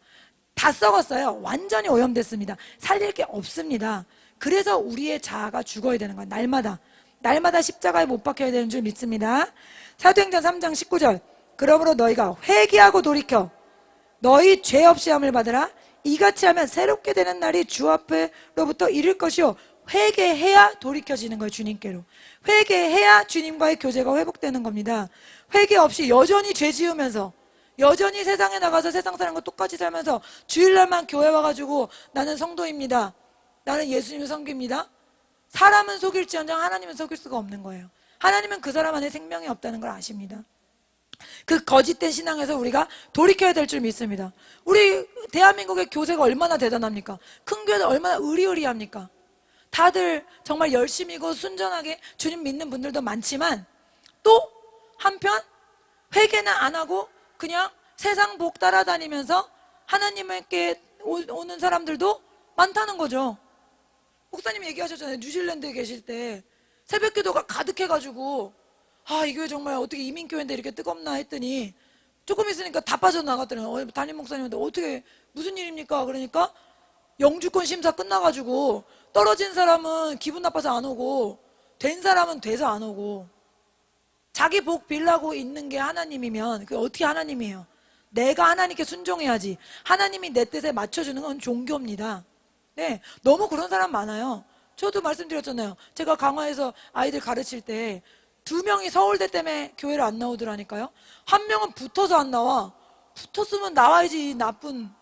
다 썩었어요. 완전히 오염됐습니다. 살릴 게 없습니다. 그래서 우리의 자아가 죽어야 되는 거예요. 날마다 십자가에 못 박혀야 되는 줄 믿습니다. 사도행전 3장 19절. 그러므로 너희가 회개하고 돌이켜 너희 죄 없이 함을 받으라. 이같이 하면 새롭게 되는 날이 주 앞으로부터 이를 것이요 회개해야 돌이켜지는 거예요. 주님께로 회개해야 주님과의 교제가 회복되는 겁니다. 회개 없이 여전히 죄 지으면서 여전히 세상에 나가서 세상 사람과 똑같이 살면서 주일날만 교회 와가지고 나는 성도입니다, 나는 예수님을 섬깁니다, 사람은 속일지언정 하나님은 속일 수가 없는 거예요. 하나님은 그 사람 안에 생명이 없다는 걸 아십니다. 그 거짓된 신앙에서 우리가 돌이켜야 될 줄 믿습니다. 우리 대한민국의 교세가 얼마나 대단합니까? 큰 교회는 얼마나 의리의리합니까? 다들 정말 열심히고 순전하게 주님 믿는 분들도 많지만 또 한편 회개는 안 하고 그냥 세상 복 따라다니면서 하나님께 오는 사람들도 많다는 거죠. 목사님 얘기하셨잖아요. 뉴질랜드에 계실 때 새벽 기도가 가득해가지고 이 교회 정말 어떻게 이민교회인데 이렇게 뜨겁나 했더니 조금 있으니까 다 빠져나갔더라고요. 담임 목사님한테 어떻게 무슨 일입니까? 그러니까 영주권 심사 끝나가지고 떨어진 사람은 기분 나빠서 안 오고 된 사람은 돼서 안 오고, 자기 복 빌라고 있는 게 하나님이면 그게 어떻게 하나님이에요? 내가 하나님께 순종해야지. 하나님이 내 뜻에 맞춰주는 건 종교입니다. 네, 너무 그런 사람 많아요. 저도 말씀드렸잖아요. 제가 강화에서 아이들 가르칠 때 2명이 서울대 때문에 교회를 안 나오더라니까요. 1명은 붙어서 안 나와. 붙었으면 나와야지, 나쁜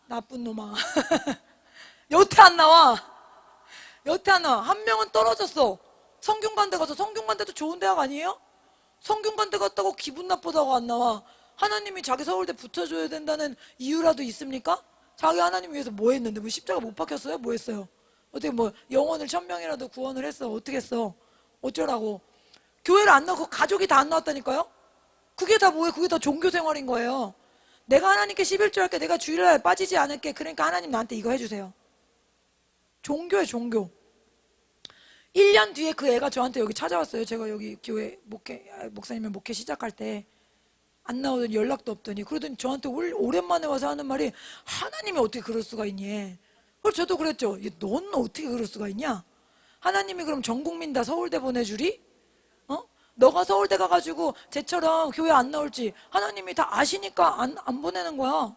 놈아. 여태 안 나와. 1명은 떨어졌어. 성균관대 가서. 성균관대도 좋은 대학 아니에요? 성균관대 갔다고 기분 나쁘다고 안 나와. 하나님이 자기 서울대 붙여줘야 된다는 이유라도 있습니까? 자기 하나님 위해서 뭐 했는데? 뭐 십자가 못 박혔어요? 뭐 했어요? 어떻게 뭐 영혼을 1000명이라도 구원을 했어? 어떻게 했어? 어쩌라고? 교회를 안 나오고 가족이 다 안 나왔다니까요? 그게 다 뭐예요? 그게 다 종교생활인 거예요. 내가 하나님께 11조 할게, 내가 주일날 빠지지 않을게, 그러니까 하나님 나한테 이거 해주세요. 종교예요, 종교. 1년 뒤에 그 애가 저한테 여기 찾아왔어요. 제가 여기 교회 목사님의 목회 시작할 때 안 나오더니 연락도 없더니, 그러더니 저한테 오랜만에 와서 하는 말이 하나님이 어떻게 그럴 수가 있니? 그래서 저도 그랬죠. 넌 어떻게 그럴 수가 있냐? 하나님이 그럼 전 국민 다 서울대 보내주리? 너가 서울대 가가지고 쟤처럼 교회 안 나올지 하나님이 다 아시니까 안 보내는 거야.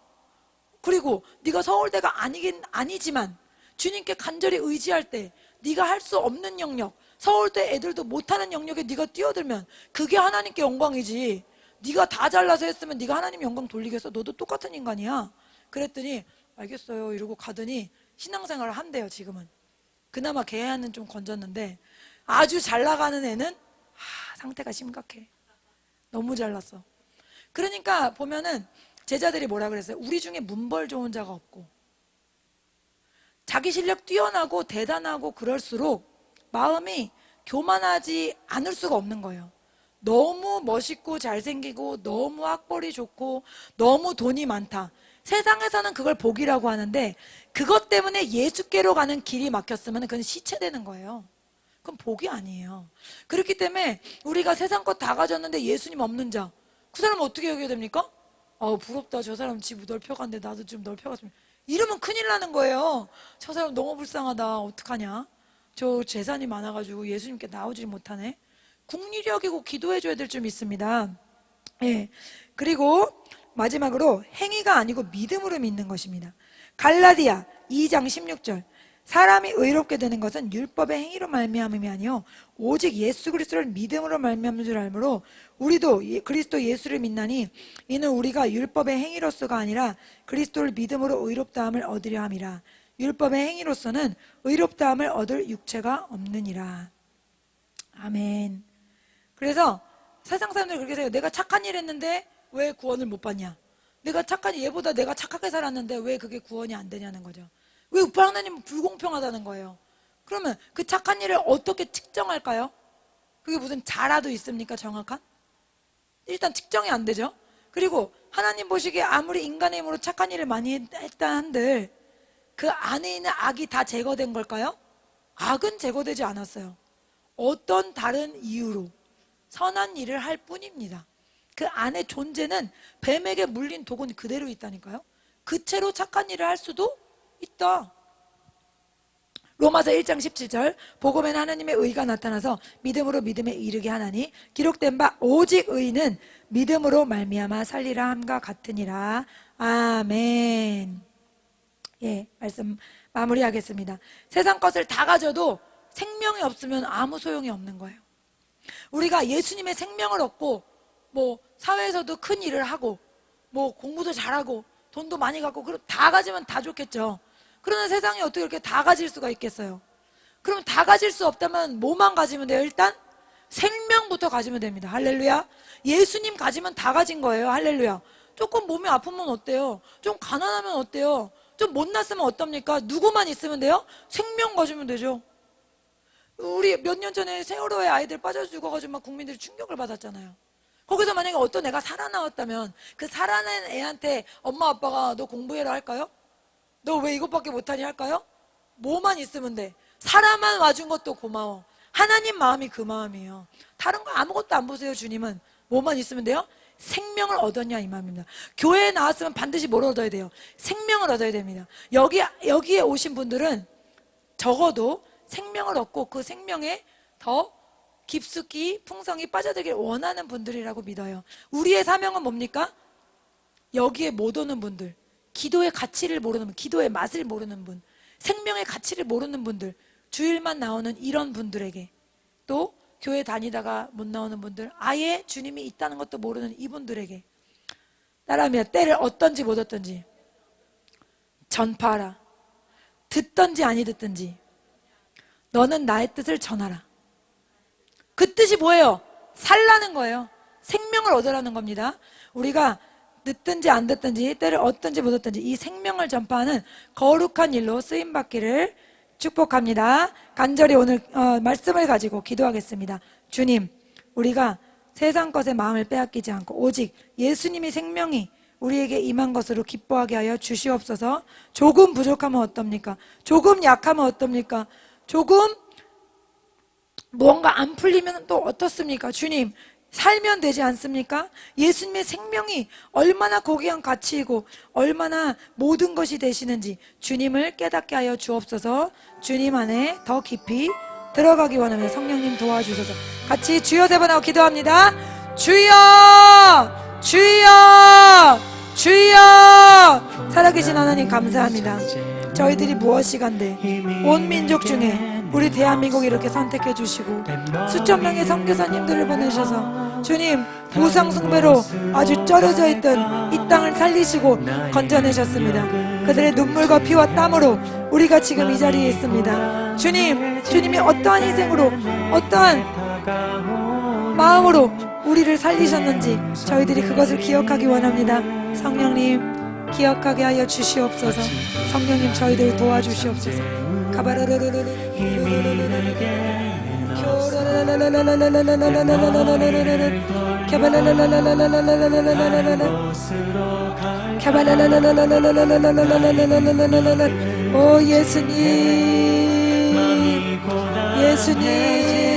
그리고 네가 서울대가 아니지만 주님께 간절히 의지할 때 네가 할 수 없는 영역, 서울대 애들도 못하는 영역에 네가 뛰어들면 그게 하나님께 영광이지. 네가 다 잘나서 했으면 네가 하나님 영광 돌리겠어? 너도 똑같은 인간이야. 그랬더니 알겠어요 이러고 가더니 신앙생활을 한대요. 지금은 그나마 걔는 좀 건졌는데, 아주 잘 나가는 애는 상태가 심각해. 너무 잘났어. 그러니까 보면은 제자들이 뭐라 그랬어요? 우리 중에 문벌 좋은 자가 없고, 자기 실력 뛰어나고 대단하고 그럴수록 마음이 교만하지 않을 수가 없는 거예요. 너무 멋있고 잘생기고 너무 학벌이 좋고 너무 돈이 많다. 세상에서는 그걸 복이라고 하는데 그것 때문에 예수께로 가는 길이 막혔으면 그건 시체되는 거예요. 그건 복이 아니에요. 그렇기 때문에 우리가 세상 것 다 가졌는데 예수님 없는 자, 그 사람은 어떻게 여겨야 됩니까? 부럽다. 저 사람 집 넓혀갔는데 나도 좀 넓혀갔으면. 이러면 큰일 나는 거예요. 저 사람 너무 불쌍하다. 어떡하냐? 저 재산이 많아가지고 예수님께 나오질 못하네. 국리를 여기고 기도해줘야 될 줄 믿습니다. 예. 그리고 마지막으로 행위가 아니고 믿음으로 믿는 것입니다. 갈라디아 2장 16절. 사람이 의롭게 되는 것은 율법의 행위로 말미암음이 아니요 오직 예수 그리스도를 믿음으로 말미암는 줄 알므로 우리도 그리스도 예수를 믿나니 이는 우리가 율법의 행위로서가 아니라 그리스도를 믿음으로 의롭다함을 얻으려 함이라. 율법의 행위로서는 의롭다함을 얻을 육체가 없느니라. 아멘. 그래서 세상 사람들이 그렇게 생각해요. 내가 착한 일 했는데 왜 구원을 못 받냐? 얘보다 내가 착하게 살았는데 왜 그게 구원이 안 되냐는 거죠. 왜 하나님은 불공평하다는 거예요. 그러면 그 착한 일을 어떻게 측정할까요? 그게 무슨 자라도 있습니까? 정확한? 일단 측정이 안 되죠. 그리고 하나님 보시기에 아무리 인간의 힘으로 착한 일을 많이 했다 한들 그 안에 있는 악이 다 제거된 걸까요? 악은 제거되지 않았어요. 어떤 다른 이유로 선한 일을 할 뿐입니다. 그 안에 존재는 뱀에게 물린 독은 그대로 있다니까요. 그 채로 착한 일을 할 수도 있다. 로마서 1장 17절. 복음에는 하나님의 의가 나타나서 믿음으로 믿음에 이르게 하나니 기록된 바 오직 의는 믿음으로 말미암아 살리라 함과 같으니라. 아멘. 예, 말씀 마무리하겠습니다. 세상 것을 다 가져도 생명이 없으면 아무 소용이 없는 거예요. 우리가 예수님의 생명을 얻고 뭐 사회에서도 큰 일을 하고 뭐 공부도 잘하고 돈도 많이 갖고 그럼 다 가지면 다 좋겠죠. 그러나 세상에 어떻게 이렇게 다 가질 수가 있겠어요? 그럼 다 가질 수 없다면 뭐만 가지면 돼요? 일단 생명부터 가지면 됩니다. 할렐루야. 예수님 가지면 다 가진 거예요. 할렐루야. 조금 몸이 아프면 어때요? 좀 가난하면 어때요? 좀 못났으면 어떻습니까? 누구만 있으면 돼요? 생명 가지면 되죠. 우리 몇 년 전에 세월호에 아이들 빠져 죽어가지고 막 국민들이 충격을 받았잖아요. 거기서 만약에 어떤 애가 살아나왔다면 그 살아난 애한테 엄마 아빠가 너 공부해라 할까요? 너 왜 이것밖에 못하니 할까요? 뭐만 있으면 돼. 사람만 와준 것도 고마워. 하나님 마음이 그 마음이에요. 다른 거 아무것도 안 보세요. 주님은 뭐만 있으면 돼요? 생명을 얻었냐 이 마음입니다. 교회에 나왔으면 반드시 뭘 얻어야 돼요? 생명을 얻어야 됩니다. 여기에 오신 분들은 적어도 생명을 얻고 그 생명에 더 깊숙이 풍성히 빠져들길 원하는 분들이라고 믿어요. 우리의 사명은 뭡니까? 여기에 못 오는 분들, 기도의 가치를 모르는 분, 기도의 맛을 모르는 분, 생명의 가치를 모르는 분들, 주일만 나오는 이런 분들에게, 또 교회 다니다가 못 나오는 분들, 아예 주님이 있다는 것도 모르는 이분들에게 따라합니다. 때를 얻든지 못 얻든지 전파하라. 듣든지 아니 듣든지 너는 나의 뜻을 전하라. 그 뜻이 뭐예요? 살라는 거예요. 생명을 얻으라는 겁니다. 우리가 듣든지 안 듣든지 때를 얻든지 못 얻든지 이 생명을 전파하는 거룩한 일로 쓰임받기를 축복합니다. 간절히 오늘 말씀을 가지고 기도하겠습니다. 주님, 우리가 세상 것에 마음을 빼앗기지 않고 오직 예수님이 생명이 우리에게 임한 것으로 기뻐하게 하여 주시옵소서. 조금 부족하면 어떻습니까? 조금 약하면 어떻습니까? 조금 뭔가 안 풀리면 또 어떻습니까? 주님, 살면 되지 않습니까? 예수님의 생명이 얼마나 고귀한 가치이고 얼마나 모든 것이 되시는지 주님을 깨닫게 하여 주옵소서. 주님 안에 더 깊이 들어가기 원하며 성령님 도와주셔서 같이 주여 세 번 하고 기도합니다. 주여 주여 주여. 살아계신 하나님 감사합니다. 저희들이 무엇이간데 온 민족 중에 우리 대한민국 이렇게 선택해 주시고 수천 명의 선교사님들을 보내셔서 주님 우상 숭배로 아주 쩔어져 있던 이 땅을 살리시고 건져내셨습니다. 그들의 눈물과 피와 땀으로 우리가 지금 이 자리에 있습니다. 주님, 주님이 어떠한 희생으로 어떠한 마음으로 우리를 살리셨는지 저희들이 그것을 기억하기 원합니다. 성령님 기억하게 하여 주시옵소서. 성령님 저희들 도와주시옵소서. 오 예수님,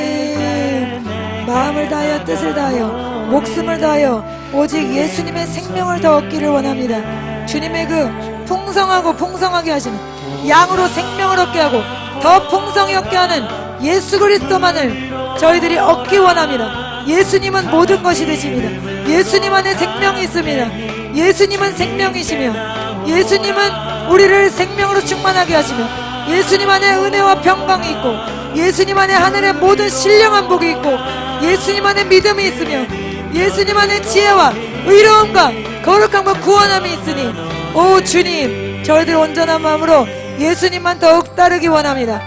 예수님, 마음을 다하여 뜻을 다하여 목숨을 다하여 오직 예수님의 생명을 더 얻기를 원합니다. 주님의 그 풍성하고 풍성하게 하시는 양으로 생명을 얻게 하고 더 풍성히 얻게 하는 예수 그리스도만을 저희들이 얻기 원합니다. 예수님은 모든 것이 되십니다. 예수님 안에 생명이 있습니다. 예수님은 생명이시며 예수님은 우리를 생명으로 충만하게 하시며 예수님 안에 은혜와 평강이 있고 예수님 안에 하늘의 모든 신령한 복이 있고 예수님 안에 믿음이 있으며 예수님 안에 지혜와 의로움과 거룩함과 구원함이 있으니 오 주님 저희들 온전한 마음으로 예수님만 더욱 따르기 원합니다.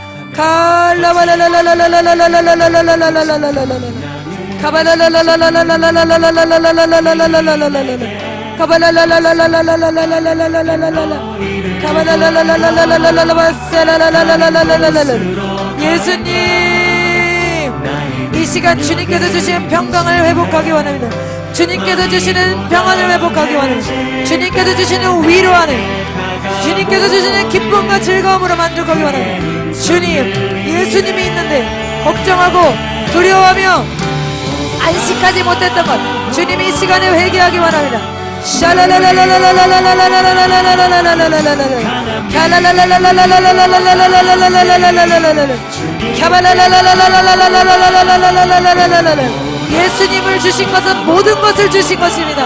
예수님 이 시간 주님께서 주신 평강을 회복하기 원합니다. 주님께서 주시는 평안을 회복하기 원합니다. 주님께서 주시는 위로하는 주님께서 주시는 기쁨과 즐거움으로 만족하기 원합니다. 주님, 예수님이 있는데 걱정하고 두려워하며 안식하지 못했던 것 주님이 이 시간에 회개하기 원합니다. 예수님을 주신 것은 모든 것을 주신 것입니다.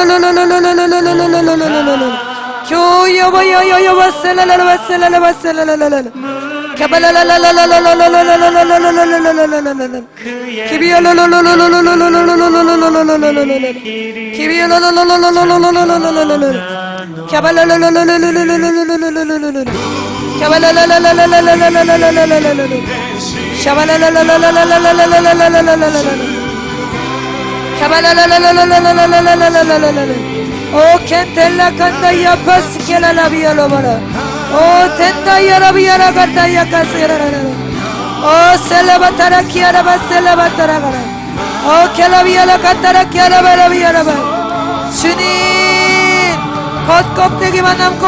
O kentella kanda yapas kela la biala bara. O tenda yara biara kanda yakasera. O selabatara kiara baselabatara bara. O kela biala katara kiara bara biara bara. 주님 겉껍데기만 남고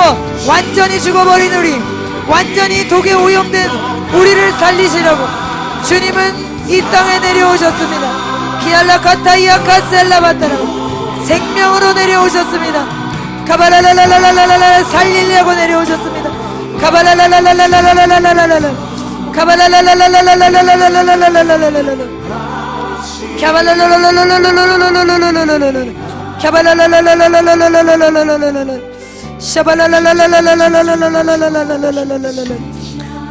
완전히 죽어버린 우리, 완전히 독에 오염된 우리를 살리시라고 주님은 이 땅에 내려오셨습니다. 키알라 카타이아 카셀라바타라고 생명으로 내려오셨습니다. 카발랄랄랄랄랄랄랄 살리려고 내려오셨습니다. 카발랄랄랄랄랄랄랄랄랄 카발랄랄랄랄랄랄랄랄랄랄랄 카발랄랄랄랄랄랄랄랄랄랄 카발랄랄랄랄랄랄랄랄랄랄 샤발랄랄랄랄랄랄랄랄랄랄랄랄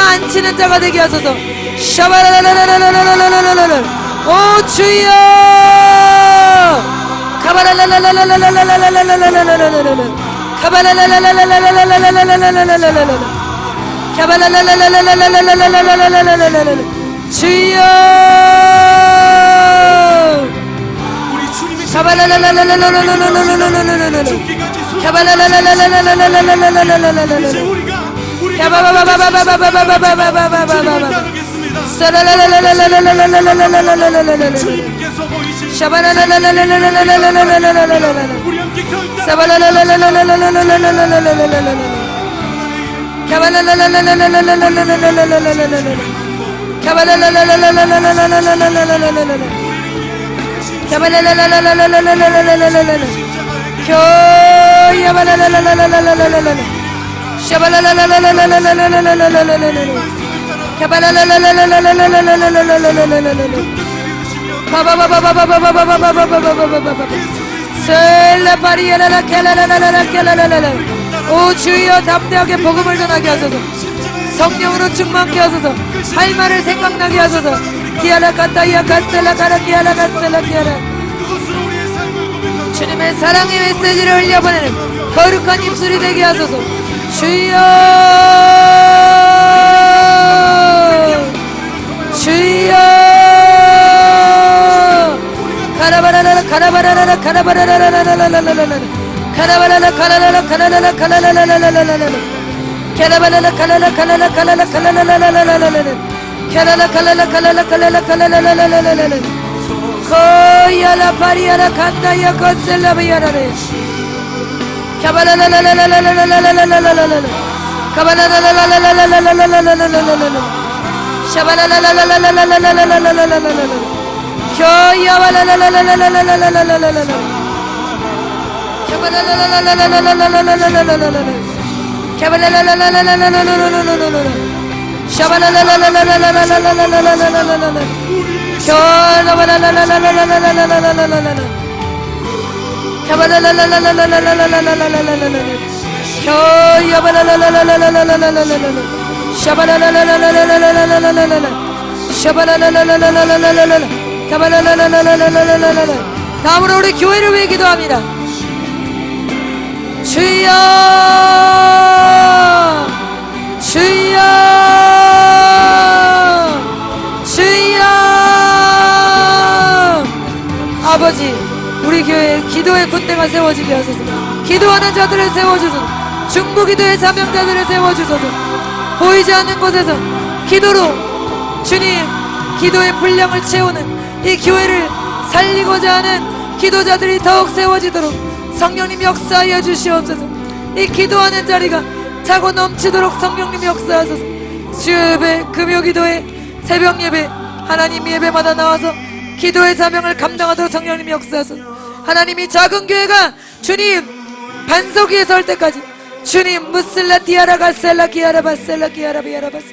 앉히는 자가 되게 하소서. 샤바라라라라라라라라라라라. 오 주여. 가바라라라라라라라라라라라라라라라라. 가바라라라라라라라라라라라라라라라라. 가바라라라라라라라라라라라라라라. 주여. 가바라라라라라라라라라라라라라. 가바라라라라라라라라라라라라라라. 오 주여 담대하게 복음을 전하게 하소서. 성령으로 충만케 하소서. 할 말을 생각나게 하소서. 기아라 카타이아 카스텔라 가라 기아라 카스텔라 기아라. 주님의 사랑의 메시지를 흘려보내는 거룩한 입술이 되게 하소서. 주여 주여. 가라바라라 가라바라라 가라바라라라라라라라라. 가라바라라 가라라라 가라라라 가라라라라라라라라. 가라바라라 가라라 가라라 가라라 가라라라라라라라. 가라라 가라라 가라라 가라라 가라라라라라라라. 코야라 파리야라 간다야 코셀라비야라레. 가바라라라라라라라라라라라라라. 가바라라라라라라라라라라라라라. 샤바라라라라라라라라라라라라라. 켜야바라라라라라라라라라라라. 켜바라라라라라라라라라라라라. 켜바라라라라라라라라라라라라. 샤바라라라라라라라라라라라라라라. 켜라바라라라라라라라라라라라. 켜바라라라라라라라라라라라라. 켜야바라라라라라라라라라라. 샤바라라라라라라라라라라라. 샤바라라라라라라라라라. 가바라라라라라라라라라. 다음으로 우리 교회를 위해 기도합니다. 주여 주여 주여. 아버지 우리 교회에 기도의 군대가 세워지게 하소서. 기도하는 자들을 세워주소서. 중보기도의 사명자들을 세워주소서. 보이지 않는 곳에서 기도로 주님 기도의 분량을 채우는 이 교회를 살리고자 하는 기도자들이 더욱 세워지도록 성령님 역사하여 주시옵소서. 이 기도하는 자리가 차고 넘치도록 성령님 역사하소서. 수요예배, 금요기도회, 새벽예배, 하나님 예배마다 나와서 기도의 사명을 감당하도록 성령님 역사하소서. 하나님이 작은 교회가 주님 반석 위에 설 때까지 주님 무슬라 디아라 가셀라 기아라 바셀라 기아라 비아라 바스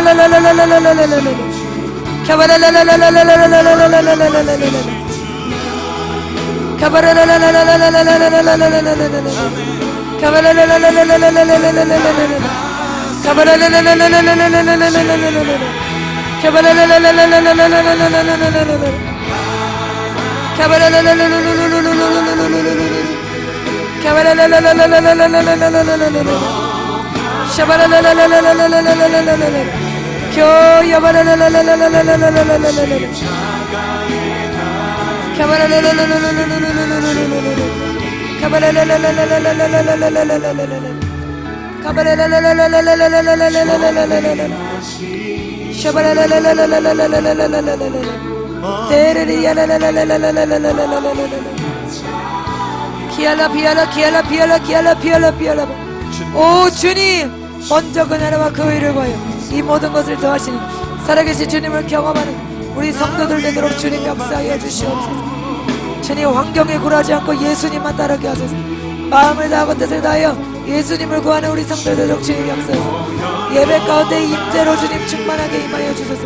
오 주님, 먼저 그 나라와 그 의를 구하여 이 모든 것을 더하시는 살아계신 주님을 경험하는 우리 성도들 되도록 주님 역사하여 주시옵소서. 주님, 환경에 굴하지 않고 예수님만 따르게 하소서. 마음을 다하고 뜻을 다하여 예수님을 구하는 우리 성도들 되도록 주님 역사하소서. 예배 가운데 임재로 주님 충만하게 임하여 주소서.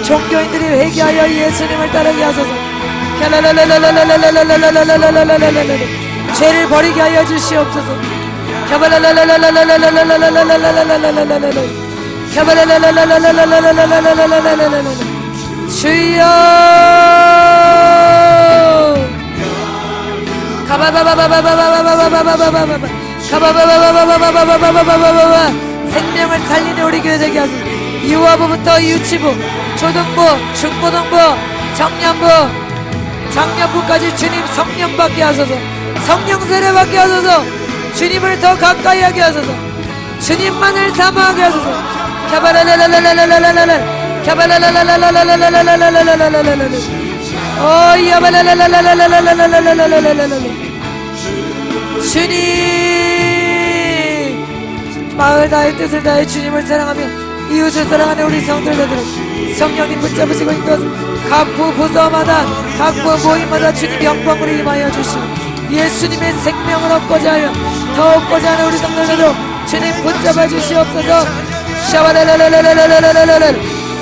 종교인들이 회개하여 예수님을 따르게 하소서. 죄를 버리게 하여 주시옵소서. 주여, 생명을 살리는 우리 교회 되게 하소서. 유아부부터 유치부, 초등부, 중고등부, 장년부까지 주님 성령 받게 하소서. 성령 세례 받게 하소서. 주님을 더 가까이 하게 하소서. 주님만을 사모하게 하소서. 주님, 마을 다해 뜻을 다해 주님을 사랑하며 이웃을 사랑하는 우리 성도들을 성령님 붙잡으시고 인도하소서. 각 부서마다 각 모임마다 주님 영광으로 임하여 주시고 예수님의 생명을 얻고자 하여 더 얻고자 하는 우리 성도들도 주님 붙잡아 주시옵소서.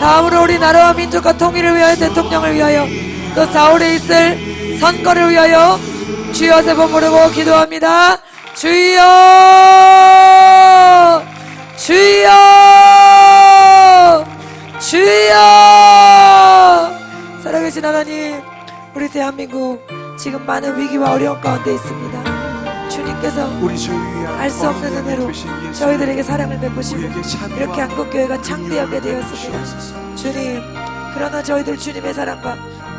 다음으로 우리 나라와 민족과 통일을 위하여 대통령을 위하여 또 사울에 있을 선거를 위하여 주여 세 번 부르고 기도합니다. 주여 주여 주여. 살아계신 하나님, 우리 대한민국 지금 많은 위기와 어려움 가운데 있습니다. 주님께서 알 수 없는 은혜로 저희들에게 사랑을 베푸시고 이렇게 한국교회가 창대하게 되었습니다. 주님, 그러나 저희들 주님의 사랑과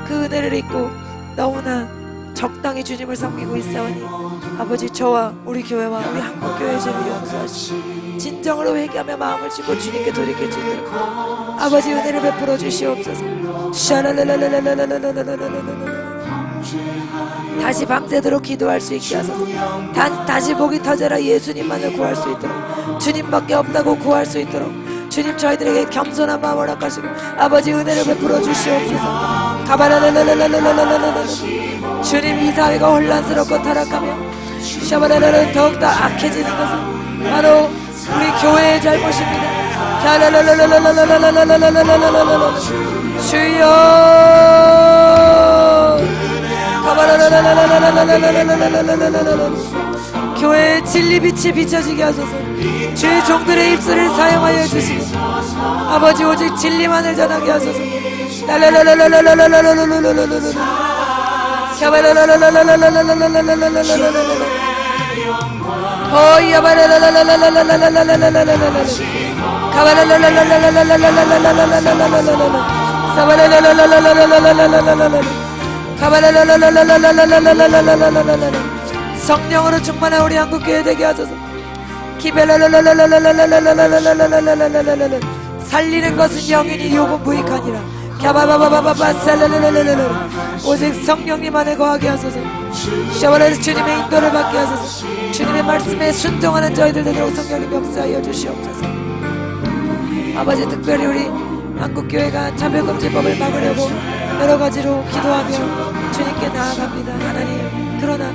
그 은혜를 잊고 너무나 적당히 주님을 섬기고 있사오니 아버지, 저와 우리 교회와 우리 한국교회의 죄를 용서하시고 진정으로 회개하며 마음을 주고 주님께 돌이킬 수 있도록 아버지 은혜를 베풀어 주시옵소서. 다시 밤새도록 기도할 수 있게 하소서. 다시 복이 터져라 예수님만을 구할 수 있도록, 주님밖에 없다고 구할 수 있도록 주님 저희들에게 겸손한 마음을 허락하시고 아버지 은혜를 베풀어 주시옵소서. 주님, 이 사회가 혼란스럽고 타락하며 샤바라라는 더욱더 악해지는 것은 바로 우리 교회의 잘못입니다. 주여 교회의 진리빛이 비춰지게 하소서. 주의 종들의 입술을 사용하여 주시고 아버지 오직 진리만을 전하게 하소서. 성령으로 충만한 우리 한국교회 되게 하소서. 살리는 것은 영인이 욕은 무익하니라. 오직 성령님 안에 거하게 하소서. 샤바라에서 주님의 인도를 받게 하소서. 주님의 말씀에 순종하는 저희들 되도록 성령님 역사하여 주시옵소서. 아버지, 특별히 우리 한국교회가 차별금지법을 막으려고 여러가지로 기도하며 주님께 나아갑니다. 하나님, 그러나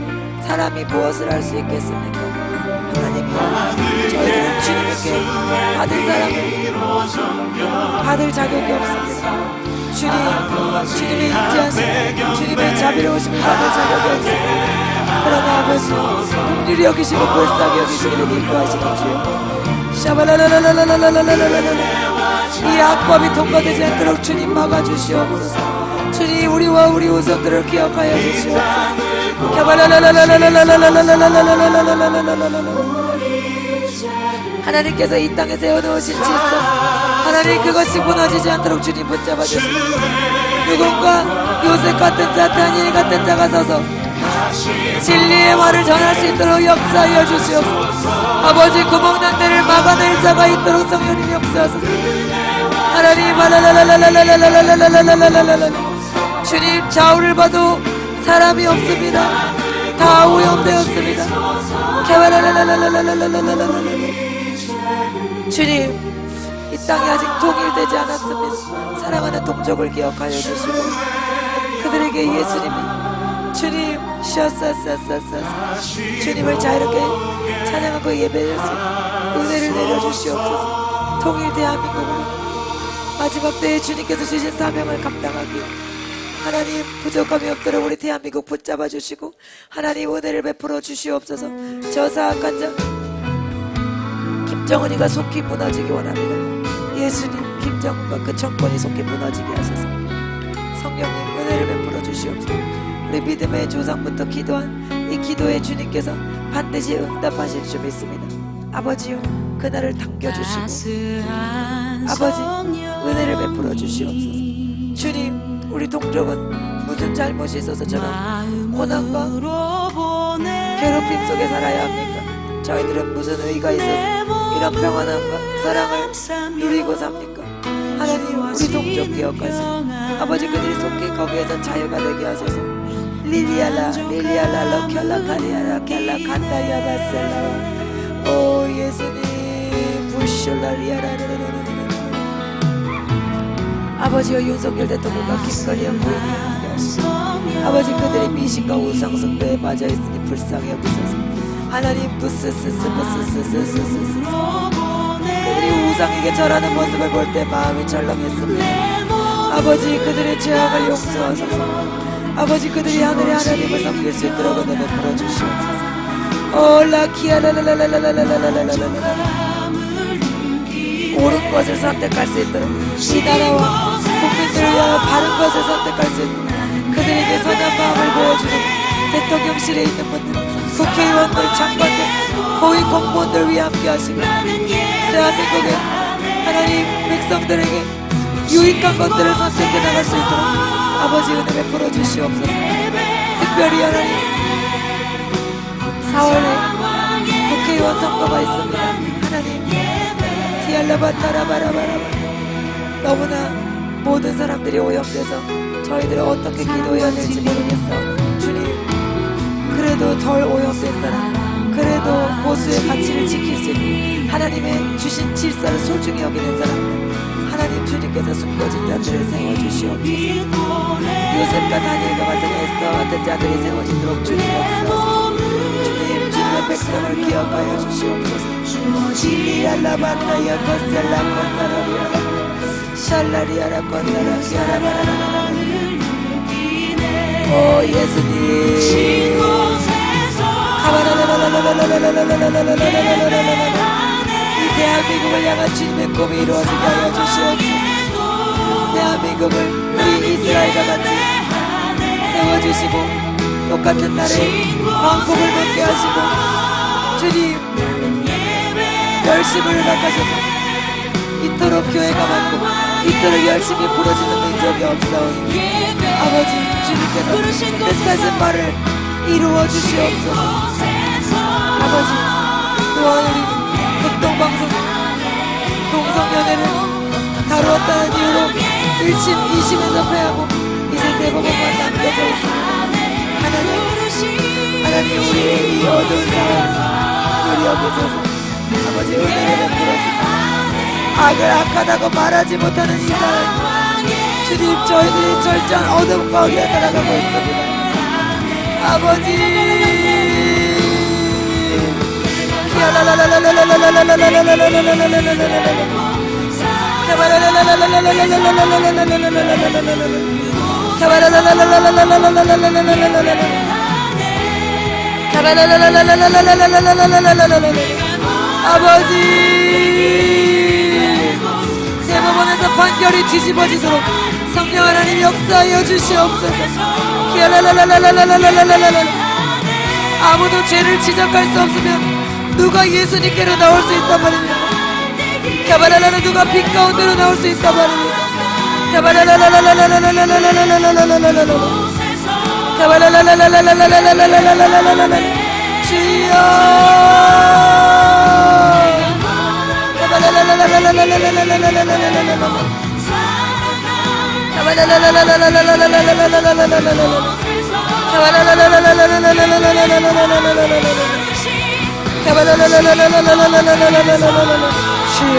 사람이 무엇을 할 수 있겠습니까? 하나님이여, 저희들은 주님께 받을 사람을 받을 자격이 없습니다. 주님의 인자하심, 주님의 자비로우심을 받을 자격이 없습니다. 그러나 아버지, 긍휼히 여기시고 불쌍히 여기시기를 기뻐하시는 주여, 샤바라라라라라라라라라라라, 이 악법이 통과되지 않도록 주님 막아주시옵소서. 주님, 우리와 우리 후손들을 기억하여 주시옵소서. 하나님께서 이 땅에 세워놓으신 질서, 하나님 그것이 무너지지 않도록 주님 붙잡아 주시고 누군가 요셉 같은 자, 다니엘 같은 자가 서서 진리의 말을 전할 수 있도록 역사하여 주시옵소서. 아버지, 구멍난 데를 막아낼 자가 있도록 성령님 역사하소서. 하나님, 주님, 좌우를 봐도 사람이 없습니다. 다 오염되었습니다. 주님, 이 땅이 아직 통일되지 않았습니다. 사랑하는 동족을 기억하여 주시고 그들에게 예수님이 주님 샤사사사사 주님을 자유롭게 찬양하고 예배할 수 있는 은혜를 내려주시옵소서. 통일 대한민국으로 마지막 때에 주님께서 주신 사명을 감당하기에 하나님 부족함이 없도록 우리 대한민국 붙잡아 주시고 하나님 은혜를 베풀어 주시옵소서. 저 사악한 자 김정은이가 속히 무너지기 원합니다. 예수님 김정은과 그 정권이 속히 무너지게 하소서. 성령님 은혜를 베풀어 주시옵소서. 우리 믿음의 조상부터 기도한 이 기도에 주님께서 반드시 응답하실 줄 믿습니다. 아버지요 그날을 당겨주시고 아버지 은혜를 베풀어 주시옵소서. 주님 우리 동족은 무슨 잘못이 있어서 저런 고난과 괴롭힘 속에 살아야 합니까? 저희들은 무슨 의가 있어서 이런 평안함과 사랑을 누리고 삽니까? 하나님 우리 동족 기억하시고 아버지 그들이 속히 거기에서 자유가 되게 하소서. 릴리알라 릴리알라 럭혈라 카리아라 켈라 칸다야 바셀라 오 예수님 부쇼라리아라라라라라 아버지여 윤석열 대통령과 김건희 부인이 함께 하시고 아버지 그들의 미신과 우상 숭배에 빠져있으니 불쌍히 여기소서. 하나님 부스스스부스스스스스스 그들이 우상에게 절하는 모습을 볼 때 마음이 철렁했습니다. 아버지 그들의 죄악을 용서하소서. 아버지 그들이 하늘의 하나님을 섬길 수 있도록 은혜 베풀어 주시옵소서. 옳은 것을 선택할 수 있도록 이 나라와 국민들을 위하여 바른 것을 선택할 수 있도록 그들에게 선한 마음을 보여주소서. 대통령실에 있는 분들 국회의원들 장관들 고위 공무원들 위해 함께 하시고 대한민국의 하나님 백성들에게 유익한 것들을 선택해 나갈 수 있도록 아버지 은혜 베풀어 주시옵소서. 특별히 하나님 4월에 국회의원 선거가 있습니다. 하나님 디알라바타라바라바라바 너무나 모든 사람들이 오염돼서 저희들은 어떻게 기도해야 될지 모르겠사오니 주님 그래도 덜 오염된 사람 그래도 보수의 가치를 지킬 수 있는 하나님의 주신 질서를 소중히 여기는 사람들 하나님 주님께서 숨겨진 자들을 세워주시옵소서. 요셉과 다니엘과 같은 에스더와 같은 자들이 세워지도록 주님 역사하소서. 주님 주님의 백성을 기억하여 주시옵소서. 실리알라반나야 거셀라 건다라리아라 샬라리아라 건다라 샤라바라라라라 오 예수님 이 대한민국을 향한 주님의 꿈이 이루어지게 하여 주시옵소서. 대한민국을 우리 이스라엘과 같이 세워주시고 똑같은 날에 광복을 먹게 하시고 주님 열심을 허락하셔서 이토록 교회가 많고 이토록 열심히 부러지는 민족이 없사오니 아버지 주님께서 뜻하신 바를 이루어 주시옵소서. 아버지 또한 우리 극동방송 동성연애를 다루었다는 이유로 1심 2심에서 패하고 이제 대법원만 남겨져 있습니다. 하나님 우리의 이 어두운 사회를 우리 여기서서 아버지 은혜를 베풀어 주시고 악을 악하다고 말하지 못하는 이 사회 주님 저희들이 절전 어둠 가운데 살아가고 있습니다. 아버지 아버지 대법원에서 판결이 뒤집어지도록 성령 하나님 역사하여 주시옵소서. 아무도 죄를 지적할 수 없으면 누가 예수님께로 나올 수 있단 말입니다. 캬바라라라 누가 빛 가운데로 나올 수 있단 말입니다. 주여 주여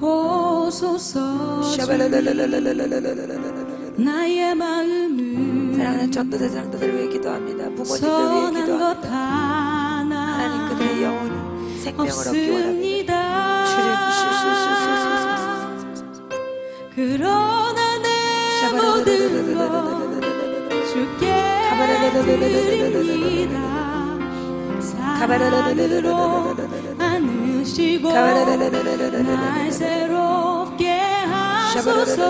보소서 나의 마음을 사랑하는 전도대 장도들 위해 기도합니다. 부모님들 위해 선한 것 기도합니다. 하나 하나님 그들의 영혼을 생명을 얻기 원합니다. 없습니다. 그러나 내 모든 것 주께 드립니다. 사랑으로 안으시고 날 새롭게 하소서.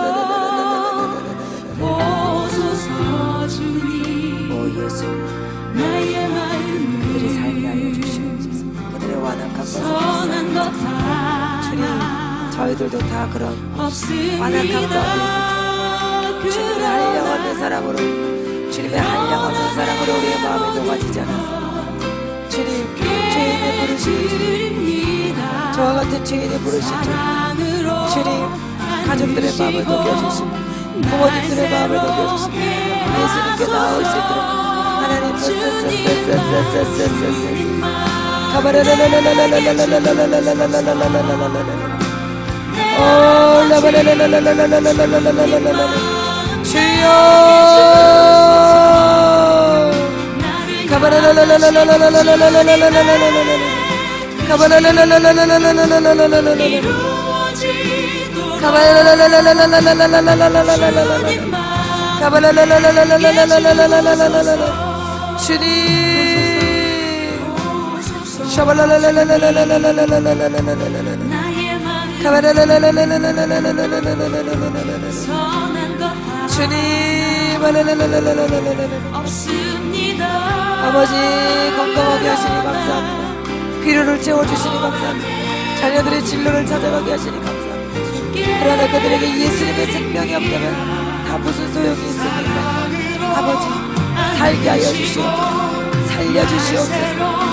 보소서 주님 오 예수, 나의 그들의 마음을 삶이 알려주시옵소서. 그들의 완악한 것을 선한 것 주님, 하나 저희들도 다 그런 없습니다. 완악한 가운데 주님의 한량없는 사랑으로, 주님의 한량없는 사랑으로 우리의 마음이 녹아지지 않았습니다. 주님, 죄인을 부르시는 주님, 저와 같은 죄인을 부르신 주님, 주님, 가족들의 마음을 녹여주시고 부모님들의 마음을 녹여주시고 예수님께 나올 수 있도록 하나님 주여 주님 아버지 건강하게 하시니 감사합니다. 필요를 채워주시니 감사합니다. 자녀 자녀들의 진로를 찾아가게 하시니 감사합니다. 그러나 그들에게 예수님의 생명이 없다면 다 무슨 소용이 있습니까? 아버지, 살게 하여 주시옵소서. 살려주시옵소서.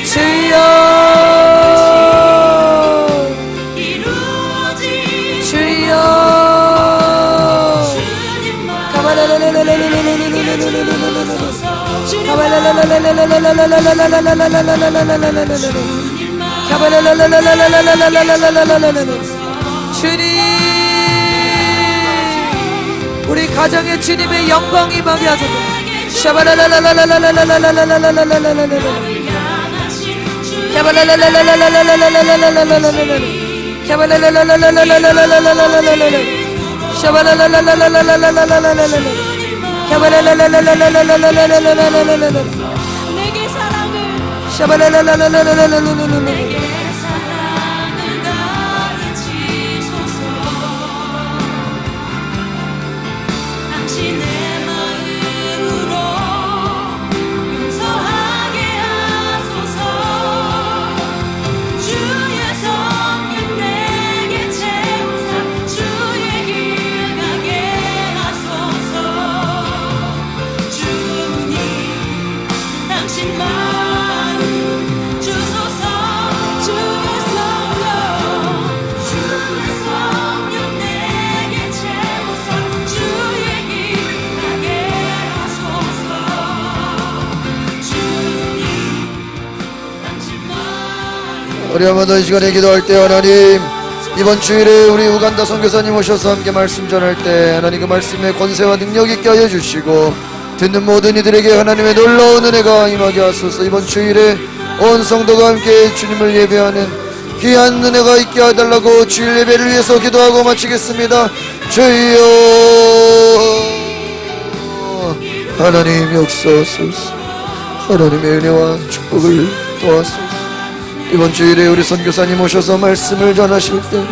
주여 주여 주님, 우리 가정에 주님의 영광이 임하게 하소서. 내게 사랑을 가르치소서. 당신의 마음으로 용서하게 하소서. 주의 성령 내게 채우사 주의 길 가게 하소서. 주님, 당신 마음 주소서. 주의 성령 내게 채우사 주의 길 가게 하소서. 주님, 당신 마음 우리 한번 더 이 시간에 기도할 때 하나님, 이번 주일에 우리 우간다 선교사님 오셔서 함께 말씀 전할 때 하나님 그 말씀의 권세와 능력 있게 하여 주시고 듣는 모든 이들에게 하나님의 놀라운 은혜가 임하게 하소서. 이번 주일에 온 성도가 함께 주님을 예배하는 귀한 은혜가 있게 해달라고 주일 예배를 위해서 기도하고 마치겠습니다. 주여 하나님 역사하소서. 하나님의 은혜와 축복을 도와소서. 이번 주일에 우리 선교사님 오셔서 말씀을 전하실 때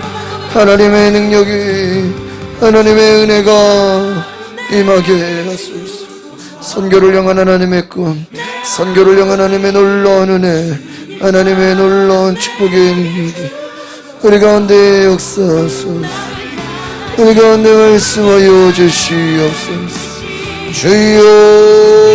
하나님의 능력이, 하나님의 은혜가 임하게 하소서. 선교를 향한 하나님의 꿈, 선교를 향한 하나님의 놀라운 은혜, 하나님의 놀라운 축복의 능력이 우리 가운데 역사하소서. 우리 가운데 말씀하여 주시옵소서. 주여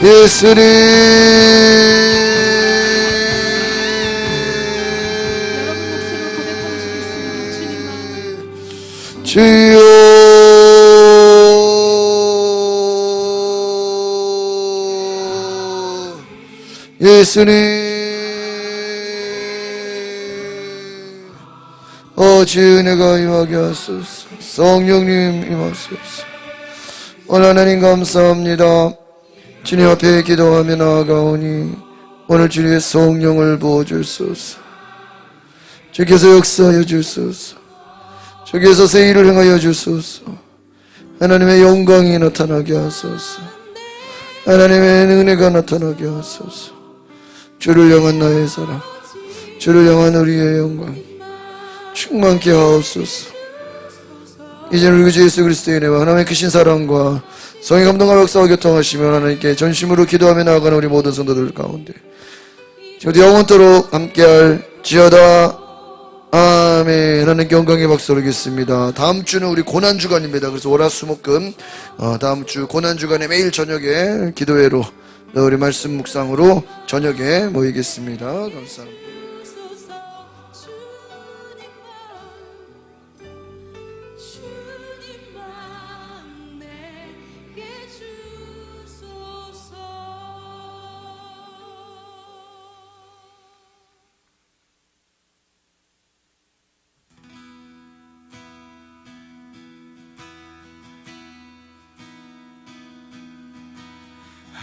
예수님, 여러분 목소리로 고백하시겠습니다. 주님아, 주여 예수님, 주의 은혜가 임하게 하소서. 성령님 임하소서. 오늘 하나님 감사합니다. 주님 앞에 기도하며 나아가오니 오늘 주님의 성령을 부어주소서. 주께서 역사하여 주소서. 주께서 새 일을 행하여 주소서. 하나님의 영광이 나타나게 하소서. 하나님의 은혜가 나타나게 하소서. 주를 향한 나의 사랑, 주를 향한 우리의 영광 충만케 하옵소서. 이제는 우리 주 예수 그리스도의 은혜와 하나님의 크신 사랑과 성의 감동과 역사와 교통하시며 하나님께 전심으로 기도하며 나아가는 우리 모든 성도들 가운데 저도 영원토록 함께할지어다. 아멘. 하나님께 영광의 박수 올리겠습니다. 다음 주는 우리 고난주간입니다. 그래서 월화수목금 다음 주 고난주간에 매일 저녁에 기도회로 우리 말씀 묵상으로 저녁에 모이겠습니다. 감사합니다.